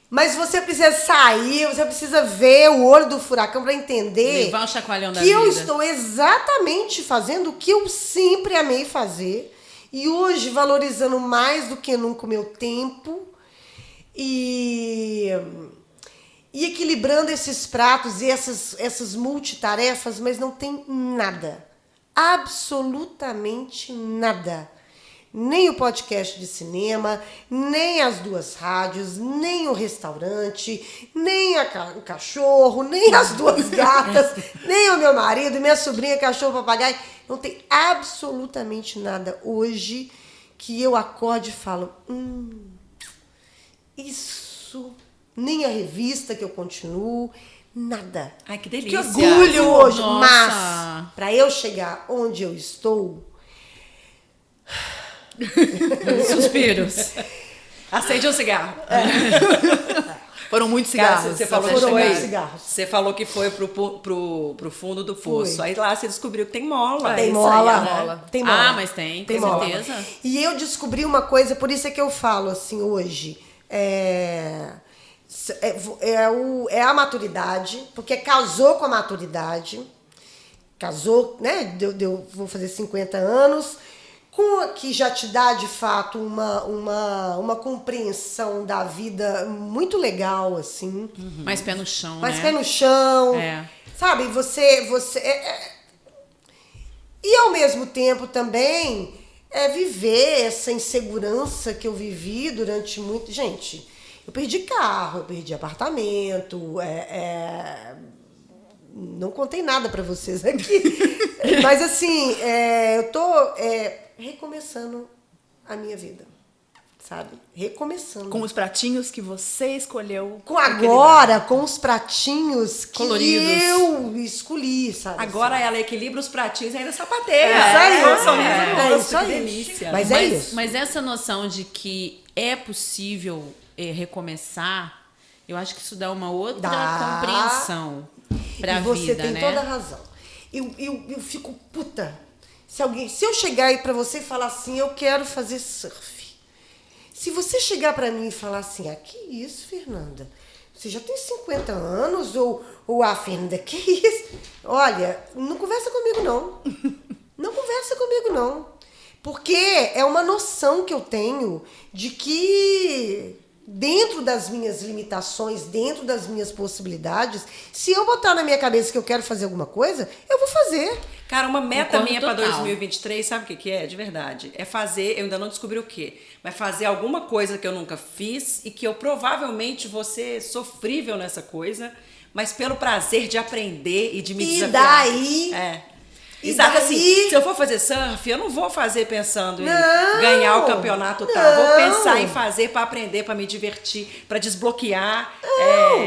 Mas você precisa sair, você precisa ver o olho do furacão para entender levar o chacoalhão da que eu vida. estou exatamente fazendo o que eu sempre amei fazer. E hoje valorizando mais do que nunca o meu tempo e equilibrando esses pratos e essas multitarefas, mas não tem nada, absolutamente nada. Nem o podcast de cinema, nem as 2 rádios, nem o restaurante, nem o cachorro, nem as 2 gatas, nem o meu marido, minha sobrinha, cachorro, papagaio. Não tem absolutamente nada hoje que eu acorde e falo, isso, nem a revista que eu continuo, nada. Ai, que Que delícia. orgulho hoje. Nossa. Mas, para eu chegar onde eu estou... Suspiros. Acende um cigarro. Foram muitos Cara, cigarros. você falou Foram que foi, muitos cigarros. você falou que foi pro fundo do poço. Fui. Aí lá você descobriu que tem mola. Tem isso mola. aí, a mola. Tem mola. Ah, mas tem, com mola. certeza. E eu descobri uma coisa, por isso é que eu falo assim hoje. É a maturidade, porque casou com a maturidade. Casou, né? Vou fazer 50 anos. Que já te dá, de fato, uma compreensão da vida muito legal, assim. Mais pé no chão, Mais né? pé no chão. Sabe, você E, ao mesmo tempo, também, viver essa insegurança que eu vivi durante muito... Gente, eu perdi carro, eu perdi apartamento, não contei nada pra vocês aqui. Mas, assim, eu tô recomeçando a minha vida, sabe? Recomeçando. Com os pratinhos que você escolheu. Com os pratinhos que coloridos. eu escolhi, sabe? Agora assim. ela equilibra os pratinhos e ainda sapateia. Isso aí. Um sorriso no rosto, isso aí. que delícia. Mas isso. Mas essa noção de que é possível recomeçar, eu acho que isso dá uma outra compreensão pra E você vida, tem né? toda a razão. Eu fico puta. Se eu chegar aí pra você e falar assim, eu quero fazer surf. Se você chegar pra mim e falar assim, que isso, Fernanda? Você já tem 50 anos? Ou Fernanda, que isso? Olha, não conversa comigo, não. Não conversa comigo, não. Porque é uma noção que eu tenho de que... dentro das minhas limitações, dentro das minhas possibilidades, se eu botar na minha cabeça que eu quero fazer alguma coisa, eu vou fazer. Cara, uma meta Concordo minha para total. 2023, sabe o que é? De verdade. É fazer, eu ainda não descobri o quê, mas fazer alguma coisa que eu nunca fiz e que eu provavelmente vou ser sofrível nessa coisa, mas pelo prazer de aprender e de me desafiar. daí... E Exato, daí- assim, se eu for fazer surf, eu não vou fazer pensando em Não, ganhar o campeonato tal. não. Vou pensar em fazer para aprender, para me divertir, para desbloquear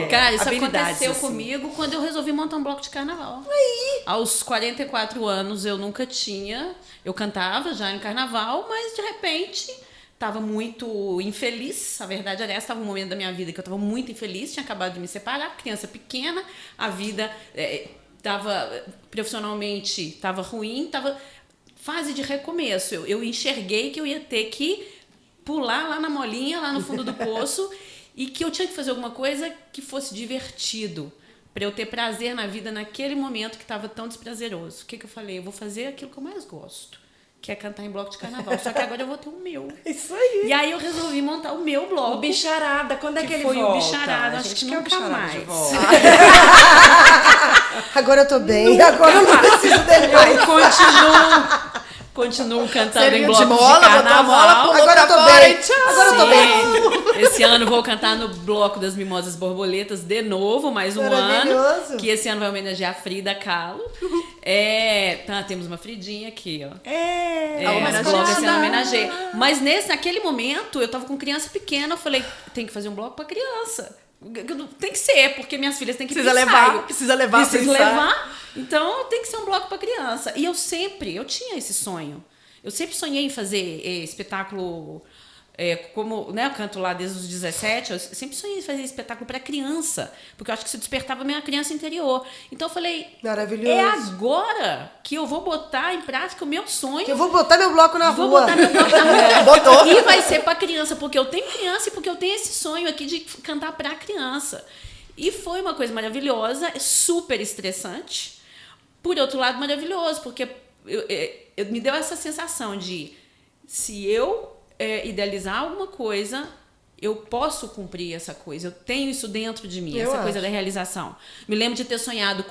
Cara, isso habilidades. aconteceu assim. comigo quando eu resolvi montar um bloco de carnaval. Aos 44 anos eu nunca tinha. Eu cantava já em carnaval, mas de repente estava muito infeliz. A verdade, aliás, estava um momento da minha vida que eu estava muito infeliz. Tinha acabado de me separar, criança pequena, a vida estava profissionalmente estava ruim, estava fase de recomeço. Eu enxerguei que eu ia ter que pular lá na molinha, lá no fundo do poço, e que eu tinha que fazer alguma coisa que fosse divertido para eu ter prazer na vida naquele momento que estava tão desprazeroso. O que eu falei? Eu vou fazer aquilo que eu mais gosto, que é cantar em bloco de carnaval. Só que agora eu vou ter o meu. Isso aí. E aí eu resolvi montar o meu bloco. O Bicharada, quando é que ele foi volta? o Bicharada, A acho gente que quer o nunca Bicharada de mais. volta. Agora eu tô bem, agora eu não preciso dele mais. Eu continuo cantando em Serviu bloco de mola, de botou a carnaval. mola, pulou Agora eu pra tô fora bem. e tchau. Agora eu tô bem. Sim. Esse ano vou cantar no Bloco das Mimosas Borboletas de novo, mais um Maravilhoso. ano. Que esse ano vai homenagear a Frida Kahlo. Temos uma Fridinha aqui, ó. homenageada. Bloco esse ano homenageia. Mas naquele momento, eu tava com criança pequena, eu falei, tem que fazer um bloco pra criança. Tem que ser, porque minhas filhas têm que Precisa pro levar, ensaio. precisa levar pro Precisa ensaio. levar. Então tem que ser um bloco para criança. E eu tinha esse sonho. Eu sempre sonhei em fazer espetáculo, como, né, eu canto lá desde os 17, eu sempre sonhei em fazer espetáculo para criança, porque eu acho que isso despertava a minha criança interior. Então eu falei, Maravilhoso. é agora que eu vou botar em prática o meu sonho. Eu vou botar meu bloco na Vou rua. botar meu bloco na rua. Botou. E vai ser para criança, porque eu tenho criança e porque eu tenho esse sonho aqui de cantar para criança. E foi uma coisa maravilhosa, super estressante. Por outro lado, maravilhoso, porque me deu essa sensação de, se eu idealizar alguma coisa, eu posso cumprir essa coisa. Eu tenho isso dentro de mim, essa coisa da realização. Me lembro de ter sonhado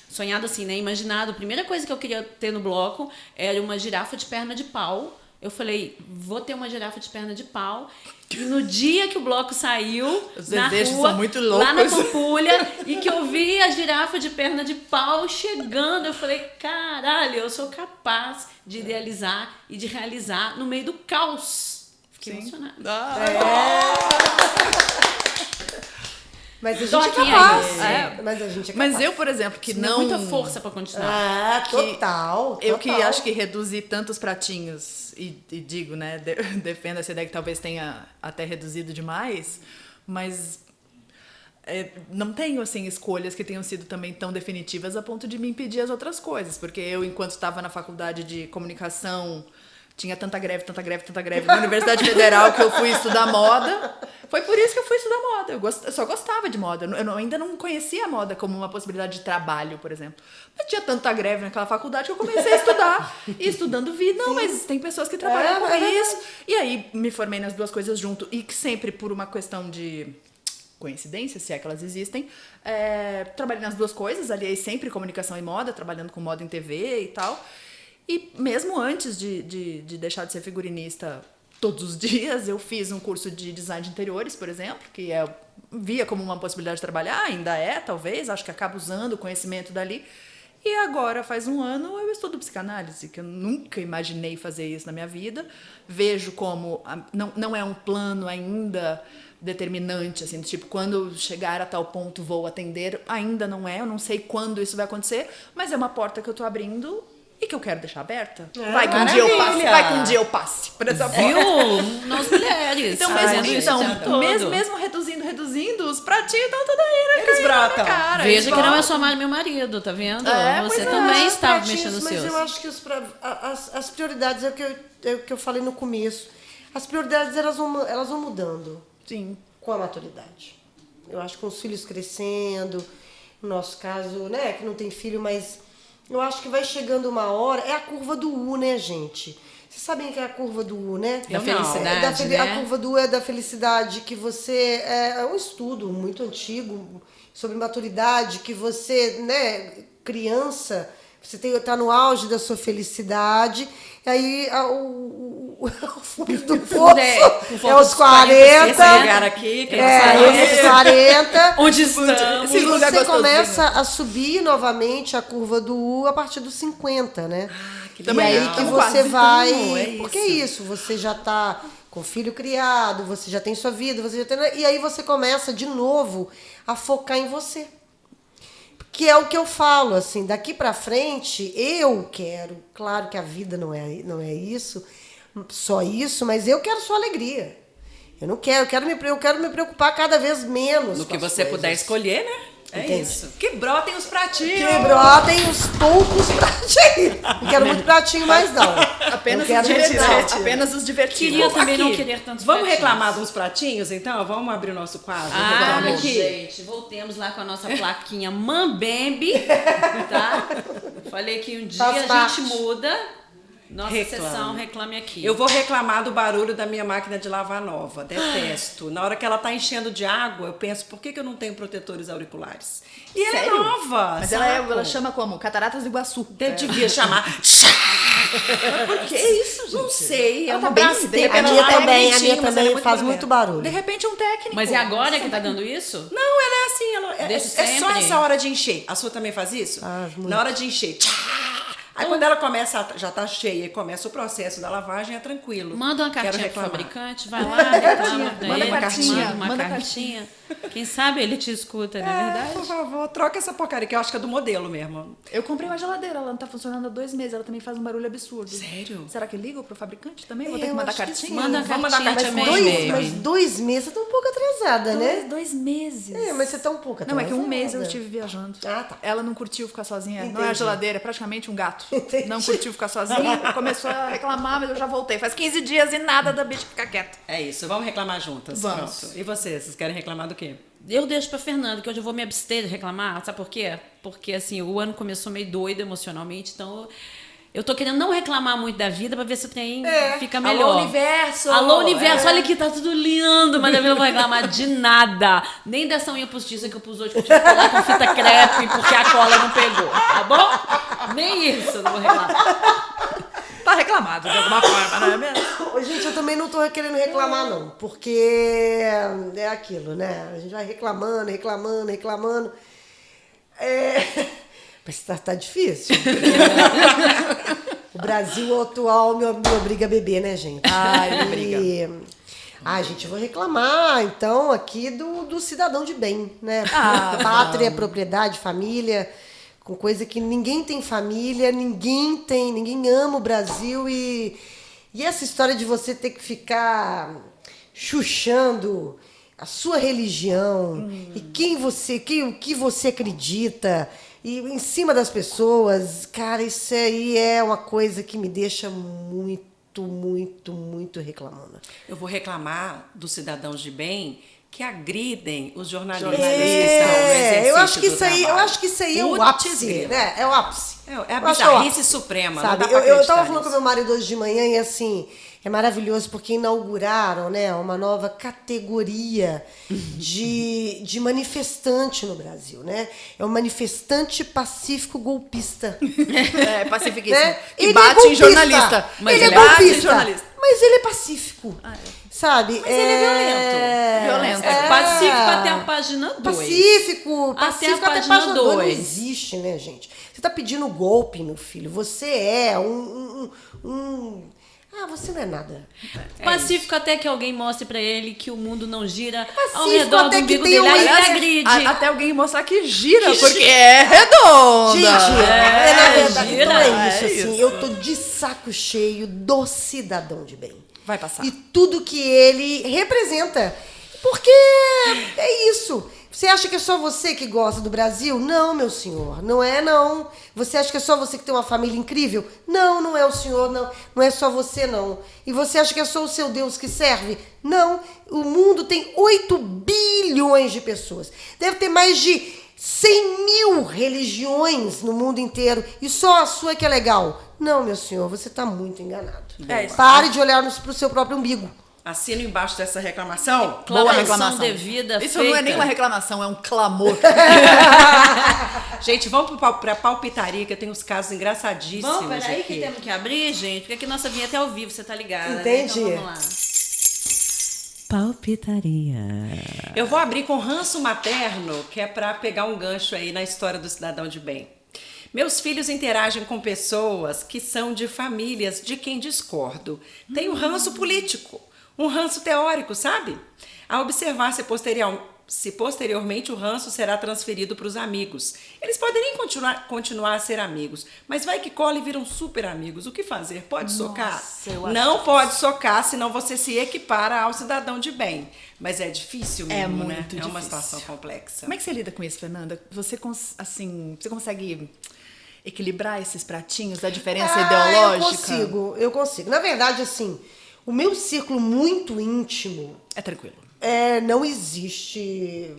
sonhado assim, né? Imaginado, a primeira coisa que eu queria ter no bloco era uma girafa de perna de pau. Eu falei, vou ter uma girafa de perna de pau. E no dia que o bloco saiu, Os na desejos rua, são muito lá na loucos. Pampulha, e que eu vi a girafa de perna de pau chegando, eu falei, caralho, eu sou capaz de idealizar e de realizar no meio do caos. Fiquei emocionada. Mas a Tô gente é aqui capaz. ainda. Mas a gente é capaz. Mas eu, por exemplo, que Me deu não... muita força para continuar. Ah, total. Eu que total. acho que reduzir tantos pratinhos, e digo, né, defendo essa ideia que talvez tenha até reduzido demais, mas não tenho, assim, escolhas que tenham sido também tão definitivas a ponto de me impedir as outras coisas, porque eu, enquanto estava na faculdade de comunicação, tinha tanta greve na Universidade Federal que eu fui estudar moda. Foi por isso que eu fui estudar moda. Eu só gostava de moda. Eu ainda não conhecia a moda como uma possibilidade de trabalho, por exemplo. Mas tinha tanta greve naquela faculdade que eu comecei a estudar. E estudando vida. Não, mas tem pessoas que trabalham com isso. E aí me formei nas duas coisas junto. E que sempre, por uma questão de coincidência, se é que elas existem, trabalhei nas duas coisas. Aliás, sempre comunicação e moda, trabalhando com moda em TV e tal. E mesmo antes de deixar de ser figurinista todos os dias, eu fiz um curso de design de interiores, por exemplo, que via como uma possibilidade de trabalhar, ainda talvez, acho que acabo usando o conhecimento dali. E agora, faz um ano, eu estudo psicanálise, que eu nunca imaginei fazer isso na minha vida. Vejo como não é um plano ainda determinante, assim, tipo, quando chegar a tal ponto vou atender, ainda não eu não sei quando isso vai acontecer, mas é uma porta que eu tô abrindo e que eu quero deixar aberta. Vai que um dia eu passe por essa porta. Viu? Nós mulheres. Então, fazendo isso o tempo todo. mesmo reduzindo, os pratinhos estão tudo aí, né? Eles brotam. Cara, Veja que não é brotam. só meu marido, tá vendo? Pois Você é. também Os estava pratinhos, mexendo nos mas seus. eu acho que as prioridades é o que eu falei no começo. As prioridades elas vão mudando. Sim. Com a maturidade. Eu acho que com os filhos crescendo, no nosso caso, né, que não tem filho, mas eu acho que vai chegando uma hora, é a curva do U, né, gente? Vocês sabem que é a curva do U, né? Da felicidade, né? A curva do U é da felicidade, que você... É um estudo muito antigo sobre maturidade, que você, né, criança, você tá no auge da sua felicidade, e aí o fundo do poço é os 40, Esse lugar aqui, que os 40, Onde estamos? e lugar você gostosinho. começa a subir novamente a curva do U a partir dos 50, né? que E também aí não. que Quase você vai... tamo, é Porque é isso, você já tá com o filho criado, você já tem sua vida, você já tem... E aí você começa de novo a focar em você. Que é o que eu falo, assim, daqui pra frente, eu quero... Claro que a vida não é isso, só isso, mas eu quero sua alegria. Eu quero me preocupar cada vez menos No com que as você puder coisas. escolher, né? É Entende? isso. Que brotem os pratinhos. Que brotem os poucos pratinhos. Não quero muito pratinho mais, não. Apenas Não os quero divertidos. muito, não. Apenas os divertidos. Queria também não Aqui, querer tantos vamos pratinhos. reclamar de uns pratinhos, então? Vamos abrir o nosso quadro. Ah, Vamos aqui. gente, voltemos lá com a nossa plaquinha Mambembe, tá? Falei que um dia Faz a parte. gente muda. Nossa Reclame. sessão Reclame Aqui. Eu vou reclamar do barulho da minha máquina de lavar nova. Detesto. Na hora que ela tá enchendo de água, eu penso, por que eu não tenho protetores auriculares? E ela Sério? é nova. Mas saco. ela chama como? Cataratas do Iguaçu. Devia chamar. Que isso, gente? Não sei. Ela É tá uma bem, brasileira. de repente A Ela minha lá é também, a bonitinha, minha mas ela é também muito faz barulhenta. muito barulho. De repente um técnico. Mas é agora que tá dando isso? Não, ela é assim. É Desde só sempre? essa hora de encher. A sua também faz isso? Faz muito. Na hora de encher. Aí quando ela começa, já tá cheia e começa o processo da lavagem, é tranquilo. Manda uma Quero cartinha pro reclamar. fabricante, vai lá, reclama pra Manda ele, cartinha, manda uma manda cartinha. Quem sabe ele te escuta, não é Por verdade? favor, troca essa porcaria, que eu acho que é do modelo mesmo. Eu comprei uma geladeira, ela não tá funcionando há 2 meses, ela também faz um barulho absurdo. Sério? Será que liga pro fabricante também? Vou ter Eu que mandar acho que cartinha? sim. Manda Vamos mandar cartinha cartinha também, Mas baby. 2 meses tá um pouco atrasada, né? 2 meses. É, mas você tá um pouco Não, atrasada. é que 1 mês eu estive viajando. Ah, tá. Ela não curtiu ficar sozinha. Não é a Entendi. geladeira, é praticamente um gato. Entendi. Não curtiu ficar sozinha, começou a reclamar, mas eu já voltei. Faz 15 dias e nada da bicha ficar quieta. É isso, vamos reclamar juntas. Vamos. Pronto. E vocês querem reclamar do quê? Eu deixo pra Fernanda, que hoje eu vou me abster de reclamar, sabe por quê? Porque, assim, o ano começou meio doido emocionalmente, então eu tô querendo não reclamar muito da vida pra ver se o trem fica melhor. Alô, universo! Alô, universo! É. Olha que tá tudo lindo, mas eu não vou reclamar de nada. Nem dessa unha postiça que eu pus hoje, que eu tive que colar com fita crepe porque a cola não pegou, tá bom? Nem isso eu não vou reclamar. Tá reclamado de alguma forma, não é mesmo? Ô, gente, eu também não tô querendo reclamar, não. Porque é aquilo, né? A gente vai reclamando. Mas tá difícil. O Brasil atual me obriga a beber, né, gente? Ai, me obriga. Gente, eu vou reclamar, então, aqui do cidadão de bem, né? Pátria, propriedade, família, com coisa que ninguém tem família, ninguém ama o Brasil e essa história de você ter que ficar chuchando a sua religião e o que você acredita e em cima das pessoas, cara, isso aí é uma coisa que me deixa muito reclamando. Eu vou reclamar dos cidadãos de bem que agridem os jornalistas que estão no exercício eu acho que do isso aí, trabalho. é o Putz ápice, grila. né? É o ápice. É a Eu acho que é o bizarrice ápice. suprema, Sabe? não dá pra Eu tava acreditar falando com nisso. meu marido hoje de manhã e assim, é maravilhoso porque inauguraram, né, uma nova categoria de manifestante no Brasil, né? É um manifestante pacífico golpista. É, pacifiquíssimo. Né? Que Ele é bate em golpista. jornalista. Mas ele é bate em golpista. jornalista. Mas ele é pacífico. Sabe? Mas ele é violento. Violento. É pacífico até a página 2. Pacífico Até a até a página página 2 não 2. existe, né, gente? Você tá pedindo golpe, meu filho. Você é você não é nada. Pacífico até que alguém mostre pra ele que o mundo não gira ao Pacífico redor do até que umbigo tem dele. uma Aí ele ideia- agride. Até alguém mostrar que gira, porque é redonda. Gente, na verdade, gira. então é isso, É assim. isso. Eu tô de saco cheio do cidadão de bem. Vai passar. E tudo que ele representa. Porque é isso. Você acha que é só você que gosta do Brasil? Não, meu senhor, não é não. Você acha que é só você que tem uma família incrível? Não, não é o senhor, não. Não é só você, não. E você acha que é só o seu Deus que serve? Não. O mundo tem 8 bilhões de pessoas. Deve ter mais de 100 mil religiões no mundo inteiro. E só a sua que é legal. Não, meu senhor, você está muito enganado. É isso. Pare de olhar para o seu próprio umbigo. Assino embaixo dessa reclamação. Boa Reclamação reclamação. devida Isso feita. não é nem uma reclamação, é um clamor. Gente, vamos pra palpitaria, que eu tenho uns casos engraçadíssimos Vamos, peraí aqui. que temos que abrir, gente, porque aqui nossa vinheta é ao vivo, você tá ligada, Entendi. né? Então vamos lá. Palpitaria. Eu vou abrir com ranço materno, que é pra pegar um gancho aí na história do cidadão de bem. Meus filhos interagem com pessoas que são de famílias de quem discordo. Tem um ranço político, um ranço teórico, sabe? Ao observar-se se posteriormente o ranço será transferido para os amigos. Eles podem continuar a ser amigos, mas vai que cola e viram super amigos. O que fazer? Pode socar? eu acho Não pode socar, senão você se equipara ao cidadão de bem. Mas é difícil mesmo, né? muito É uma difícil. situação complexa. Como é que você lida com isso, Fernanda? Você consegue equilibrar esses pratinhos da diferença ideológica? Eu consigo. Na verdade, assim, o meu círculo muito íntimo É tranquilo. não existe.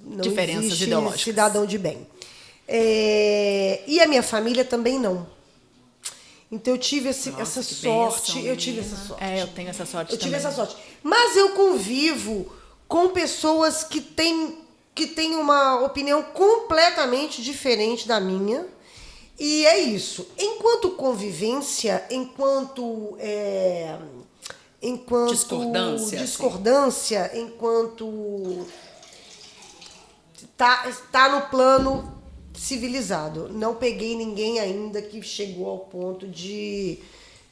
Não Diferenças existe ideológicas. cidadão de bem. E a minha família também não. Então eu tive essa que sorte. bênção, Eu tive essa sorte. Eu tenho essa sorte Eu também. tive essa sorte. Mas eu convivo com pessoas que têm uma opinião completamente diferente da minha. E é isso. Enquanto convivência, enquanto discordância, enquanto tá no plano civilizado. Não peguei ninguém ainda que chegou ao ponto de...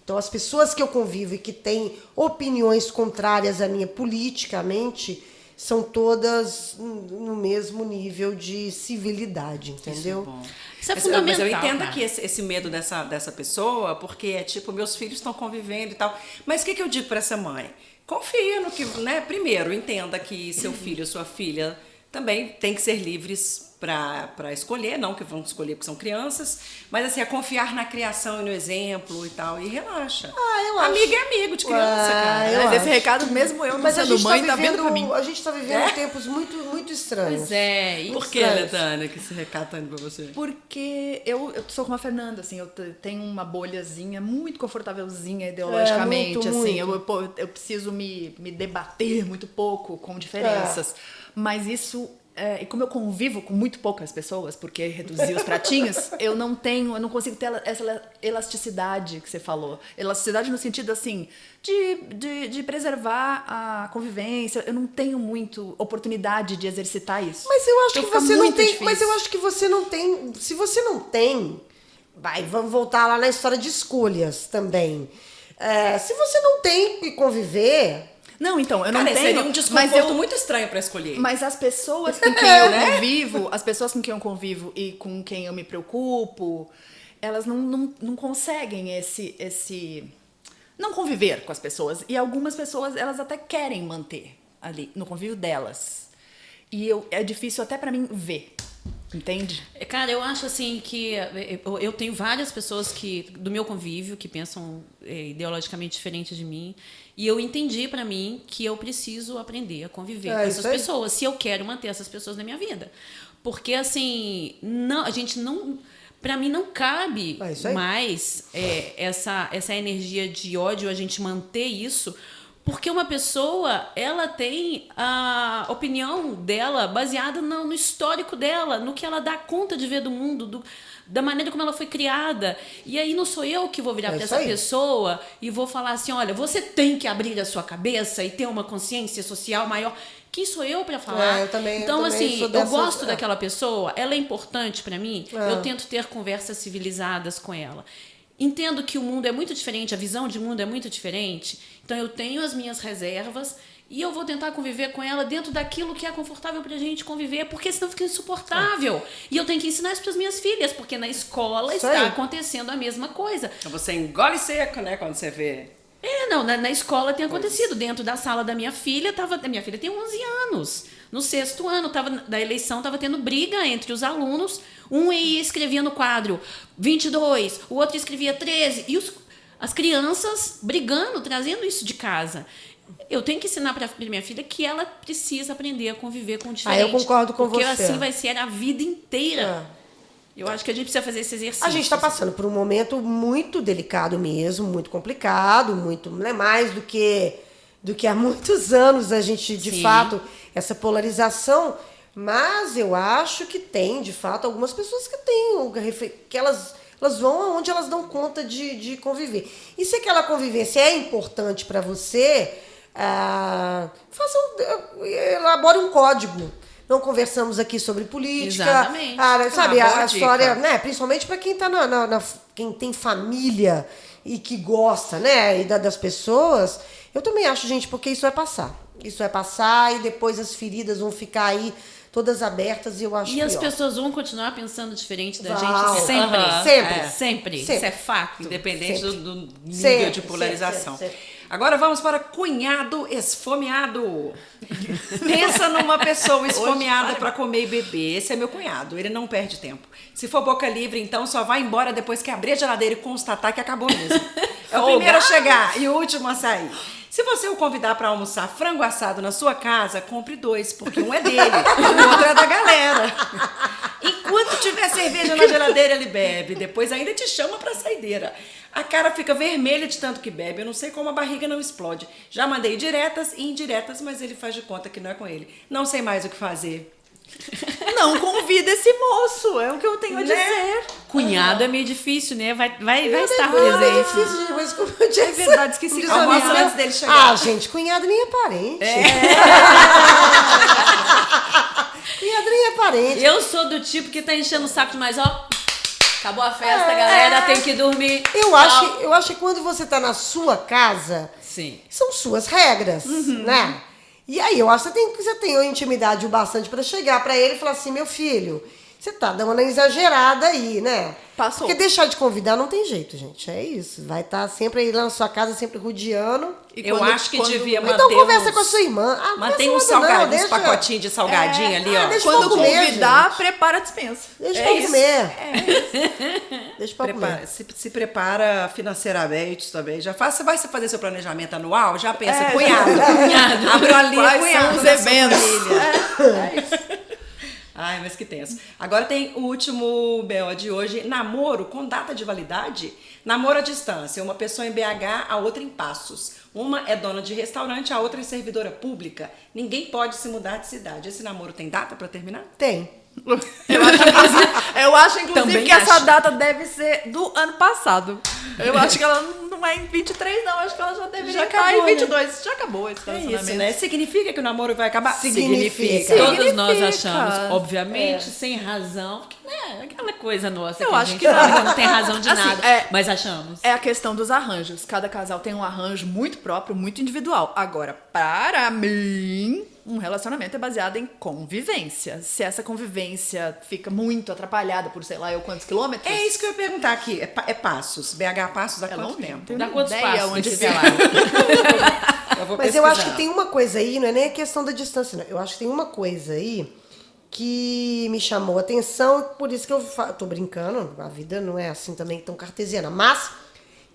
Então, as pessoas que eu convivo e que têm opiniões contrárias à minha politicamente são todas no mesmo nível de civilidade, entendeu? Isso é bom. Isso é Mas fundamental, eu entendo cara. aqui esse medo dessa pessoa, porque é tipo, meus filhos estão convivendo e tal. Mas o que eu digo para essa mãe? Confia no que, né? Primeiro, entenda que seu filho ou sua filha também tem que ser livres para escolher, não que vão escolher porque são crianças, mas assim, a confiar na criação e no exemplo e tal, e relaxa. eu acho. Amigo é amigo de criança, cara. eu Mas esse acho. recado, mesmo eu não Mas a sendo gente mãe, tá vindo pra mim. a gente tá vivendo tempos muito, muito estranhos. Pois é. E Por que, estranhos. Letânia, que esse recado tá indo pra você? Porque eu sou como a Fernanda, assim, eu tenho uma bolhazinha muito confortávelzinha ideologicamente, muito, assim, muito. eu preciso me debater muito pouco com diferenças. Mas isso, e como eu convivo com muito poucas pessoas, porque reduzi os pratinhos, eu não consigo ter essa elasticidade que você falou. Elasticidade no sentido, assim, de preservar a convivência. Eu não tenho muito oportunidade de exercitar isso. Mas eu acho Então que fica você não muito tem. difícil. Mas eu acho que você não tem. Se você não tem. Vamos voltar lá na história de escolhas também. Se você não tem que conviver. Não, então, eu não Cara, tenho... seria um mas desconforto muito estranho para escolher. Mas as pessoas com quem eu convivo, as pessoas com quem eu convivo e com quem eu me preocupo, elas não conseguem esse... Não conviver com as pessoas. E algumas pessoas, elas até querem manter ali, no convívio delas. E é difícil até pra mim ver. Entende? Cara, eu acho assim que eu tenho várias pessoas do meu convívio que pensam ideologicamente diferente de mim, e eu entendi pra mim que eu preciso aprender a conviver com essas isso aí. pessoas, se eu quero manter essas pessoas na minha vida. Porque assim, a gente não, pra mim não cabe Isso aí. mais essa energia de ódio, a gente manter isso. Porque uma pessoa, ela tem a opinião dela baseada no histórico dela, no que ela dá conta de ver do mundo, da maneira como ela foi criada. E aí não sou eu que vou virar para isso essa aí. pessoa e vou falar assim, olha, você tem que abrir a sua cabeça e ter uma consciência social maior. Quem sou eu para falar? Eu também Então, assim, sou eu dessa- gosto daquela pessoa, ela é importante para mim, É. eu tento ter conversas civilizadas com ela. Entendo que o mundo é muito diferente, a visão de mundo é muito diferente, então eu tenho as minhas reservas e eu vou tentar conviver com ela dentro daquilo que é confortável pra gente conviver, porque senão fica insuportável. E eu tenho que ensinar isso pras minhas filhas, porque na escola Isso está aí. acontecendo a mesma coisa. Então você engole seco, né, quando você vê. Não, na escola tem acontecido. Dentro da sala da minha filha, a minha filha tem 11 anos. No 6º ano da eleição, estava tendo briga entre os alunos. Um ia escrevia no quadro 22, o outro escrevia 13. E as crianças brigando, trazendo isso de casa. Eu tenho que ensinar para minha filha que ela precisa aprender a conviver com o diferente. Eu concordo com porque você. Porque assim vai ser a vida inteira. Eu acho que a gente precisa fazer esse exercício. A gente está passando por um momento muito delicado mesmo, muito complicado, muito, né, mais do que há muitos anos a gente, de Sim. fato, essa polarização. Mas eu acho que tem, de fato, algumas pessoas que têm, que elas vão aonde elas dão conta de conviver. E se aquela convivência é importante para você, elabore um código. Não conversamos aqui sobre política. Exatamente. Sabe, Uma boa a história, dica. né? Principalmente para quem tá quem tem família e que gosta, né? E das pessoas. Eu também acho, gente, porque isso vai passar. isso vai passar e depois as feridas vão ficar aí todas abertas e eu acho E as pior. pessoas vão continuar pensando diferente da Vão. gente sempre. Aham. Sempre. Sempre. Sempre. Isso é fato. Independente Sempre. do nível Sempre, de polarização. sempre. Agora vamos para cunhado esfomeado. Pensa numa pessoa esfomeada para comer e beber. Esse é meu cunhado, ele não perde tempo. Se for boca livre, então só vai embora depois que abrir a geladeira e constatar que acabou mesmo. É o primeiro a chegar e o último a sair. Se você o convidar para almoçar frango assado na sua casa, compre 2, porque um é dele e o outro é da galera. Enquanto tiver cerveja na geladeira, ele bebe. Depois ainda te chama pra saideira. A cara fica vermelha de tanto que bebe. Eu não sei como a barriga não explode. Já mandei diretas e indiretas, mas ele faz de conta que não é com ele. Não sei mais o que fazer. Não convida esse moço, é o que eu tenho a dizer. Cunhado é meio difícil, né? Vai estar É presente. difícil, mas como eu disse, É verdade, esqueci um de desalinhamento. almoço antes dele chegar. Ah, gente, cunhado nem é parente. Cunhado nem é parente. Eu sou do tipo que tá enchendo o saco demais, ó. Acabou a festa, galera, tem que dormir. Eu acho que quando você tá na sua casa, Sim. são suas regras, né? E aí, eu acho que você tem uma intimidade o bastante pra chegar pra ele e falar assim, meu filho, você tá dando uma exagerada aí, né? Passou. Porque deixar de convidar não tem jeito, gente. É isso. Vai estar sempre aí lá na sua casa, sempre rodeando. E Eu acho que devia manter Então conversa uns- com a sua irmã. Ah, Mantém conversa uns nada, não, salgadinhos, uns deixa. pacotinhos de salgadinho ali, ó. deixa Quando pra comer, convidar, prepara a dispensa. Deixa pra comer. Deixa pra Prepara- comer. se prepara financeiramente também. Já faz, você vai fazer seu planejamento anual, já pensa, cunhado. Abre uma linha, Quais cunhado são os da sua eventos? família. Ai, mas que tenso. Agora tem o último BO de hoje. Namoro com data de validade. Namoro à distância. Uma pessoa em BH, a outra em Passos. Uma é dona de restaurante, a outra é servidora pública. Ninguém pode se mudar de cidade. Esse namoro tem data pra terminar? Tem. Eu acho, inclusive, Também que essa acho. data deve ser do ano passado. Eu acho que ela não é em 23, não. Eu acho que ela já deveria Já estar acabou, em 22. Já acabou esse É relacionamento. isso, né? Significa que o namoro vai acabar? Significa. Todos nós Significa. achamos, obviamente, sem razão. Porque, né, aquela coisa nossa Eu que a acho gente que sabe que não tem razão de Assim, nada. Mas achamos. É a questão dos arranjos. Cada casal tem um arranjo muito próprio, muito individual. Agora, para mim, um relacionamento é baseado em convivência. Se essa convivência fica muito atrapalhada por sei lá eu quantos quilômetros. É isso que eu ia perguntar aqui. É Passos. BH Passos há quanto longe, tempo? tem Dá quantos ideia passos onde desse fica. salário? Eu vou Mas eu acho pesquisar. que tem uma coisa aí, não é nem a questão da distância, não. Eu acho que tem uma coisa aí que me chamou a atenção, por isso que eu tô brincando, a vida não é assim também tão cartesiana, mas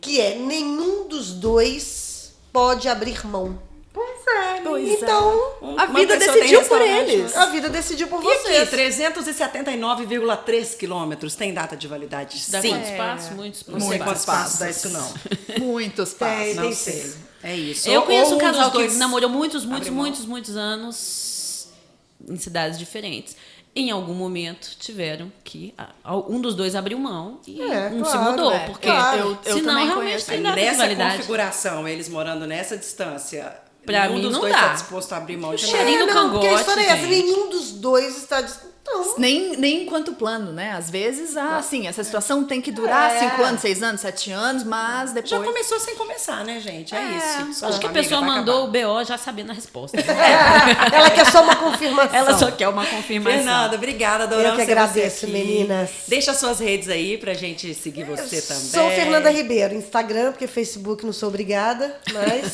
que é nenhum dos dois pode abrir mão. Pois Então, a Uma vida pessoa tem decidiu por restaurante, eles. a vida decidiu por E aqui, vocês. 379,3 quilômetros tem data de validade? Dá Sim. quantos passos? Muitos Não sei quantos passos dá isso, não. Muitos passos. Não tem sei. sim. É isso. Eu Ou- conheço ou um casal dos que dois namorou muitos abre mão. anos em cidades diferentes. Em algum momento tiveram que um dos dois abriu mão e um se claro, mudou, é, porque claro. Eu senão também realmente conheço. tem Aí, data de nessa validade. configuração, eles morando nessa distância, Pra nenhum mim dos não dois dá. está disposto a abrir mão de nada. Cheirinho no não, porque a cangote, história é essa, gente. nenhum dos dois está... Então, Nem enquanto plano, né? Às vezes, assim, essa situação tem que durar 5 anos, 6 anos, 7 anos, mas depois... Já começou sem começar, né, gente? É isso. Acho que a Amiga, pessoa vai mandou acabar. o BO já sabendo a resposta. ela quer só uma confirmação. Ela só quer uma confirmação. Fernanda, obrigada, adoramos Eu que ter agradeço, você aqui. meninas. Deixa suas redes aí pra gente seguir você também. Sou Fernanda Ribeiro, Instagram, porque Facebook não sou obrigada, mas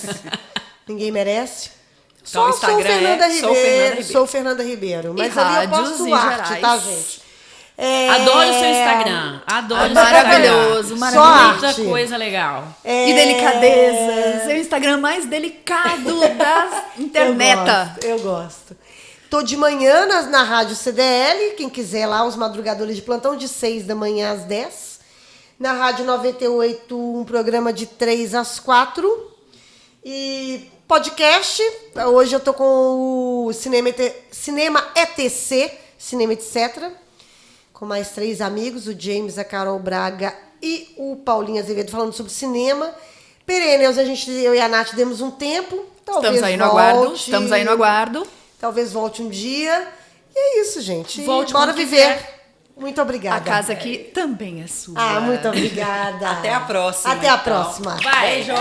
ninguém merece. Então, o Sou Instagram Fernanda é Sou Fernanda Ribeiro. Sou Fernanda Ribeiro. Mas E ali eu rádios posto em arte, gerais. tá, gente? Adoro o seu Instagram. Adoro o seu Maravilhoso, Instagram. maravilhoso. Muita arte. coisa legal. E delicadezas. É o Instagram mais delicado da internet. Eu gosto. Tô de manhã na Rádio CDL, quem quiser lá, os madrugadores de plantão, de 6 da manhã às 10. Na Rádio 98, um programa de 3 às 4. E podcast, hoje eu tô com o Cinema ETC, Cinema Etc., com mais 3 amigos, o James, a Carol Braga e o Paulinho Azevedo, falando sobre cinema. Perennials, eu e a Nath demos um tempo, talvez Estamos aí no aguardo. volte. Estamos aí no aguardo. Talvez volte um dia. E é isso, gente. Volte Bora quando viver. quiser. Muito obrigada. A casa aqui também é sua. Ah, muito obrigada. Até a próxima. Até a então. próxima. Vai. Beijo!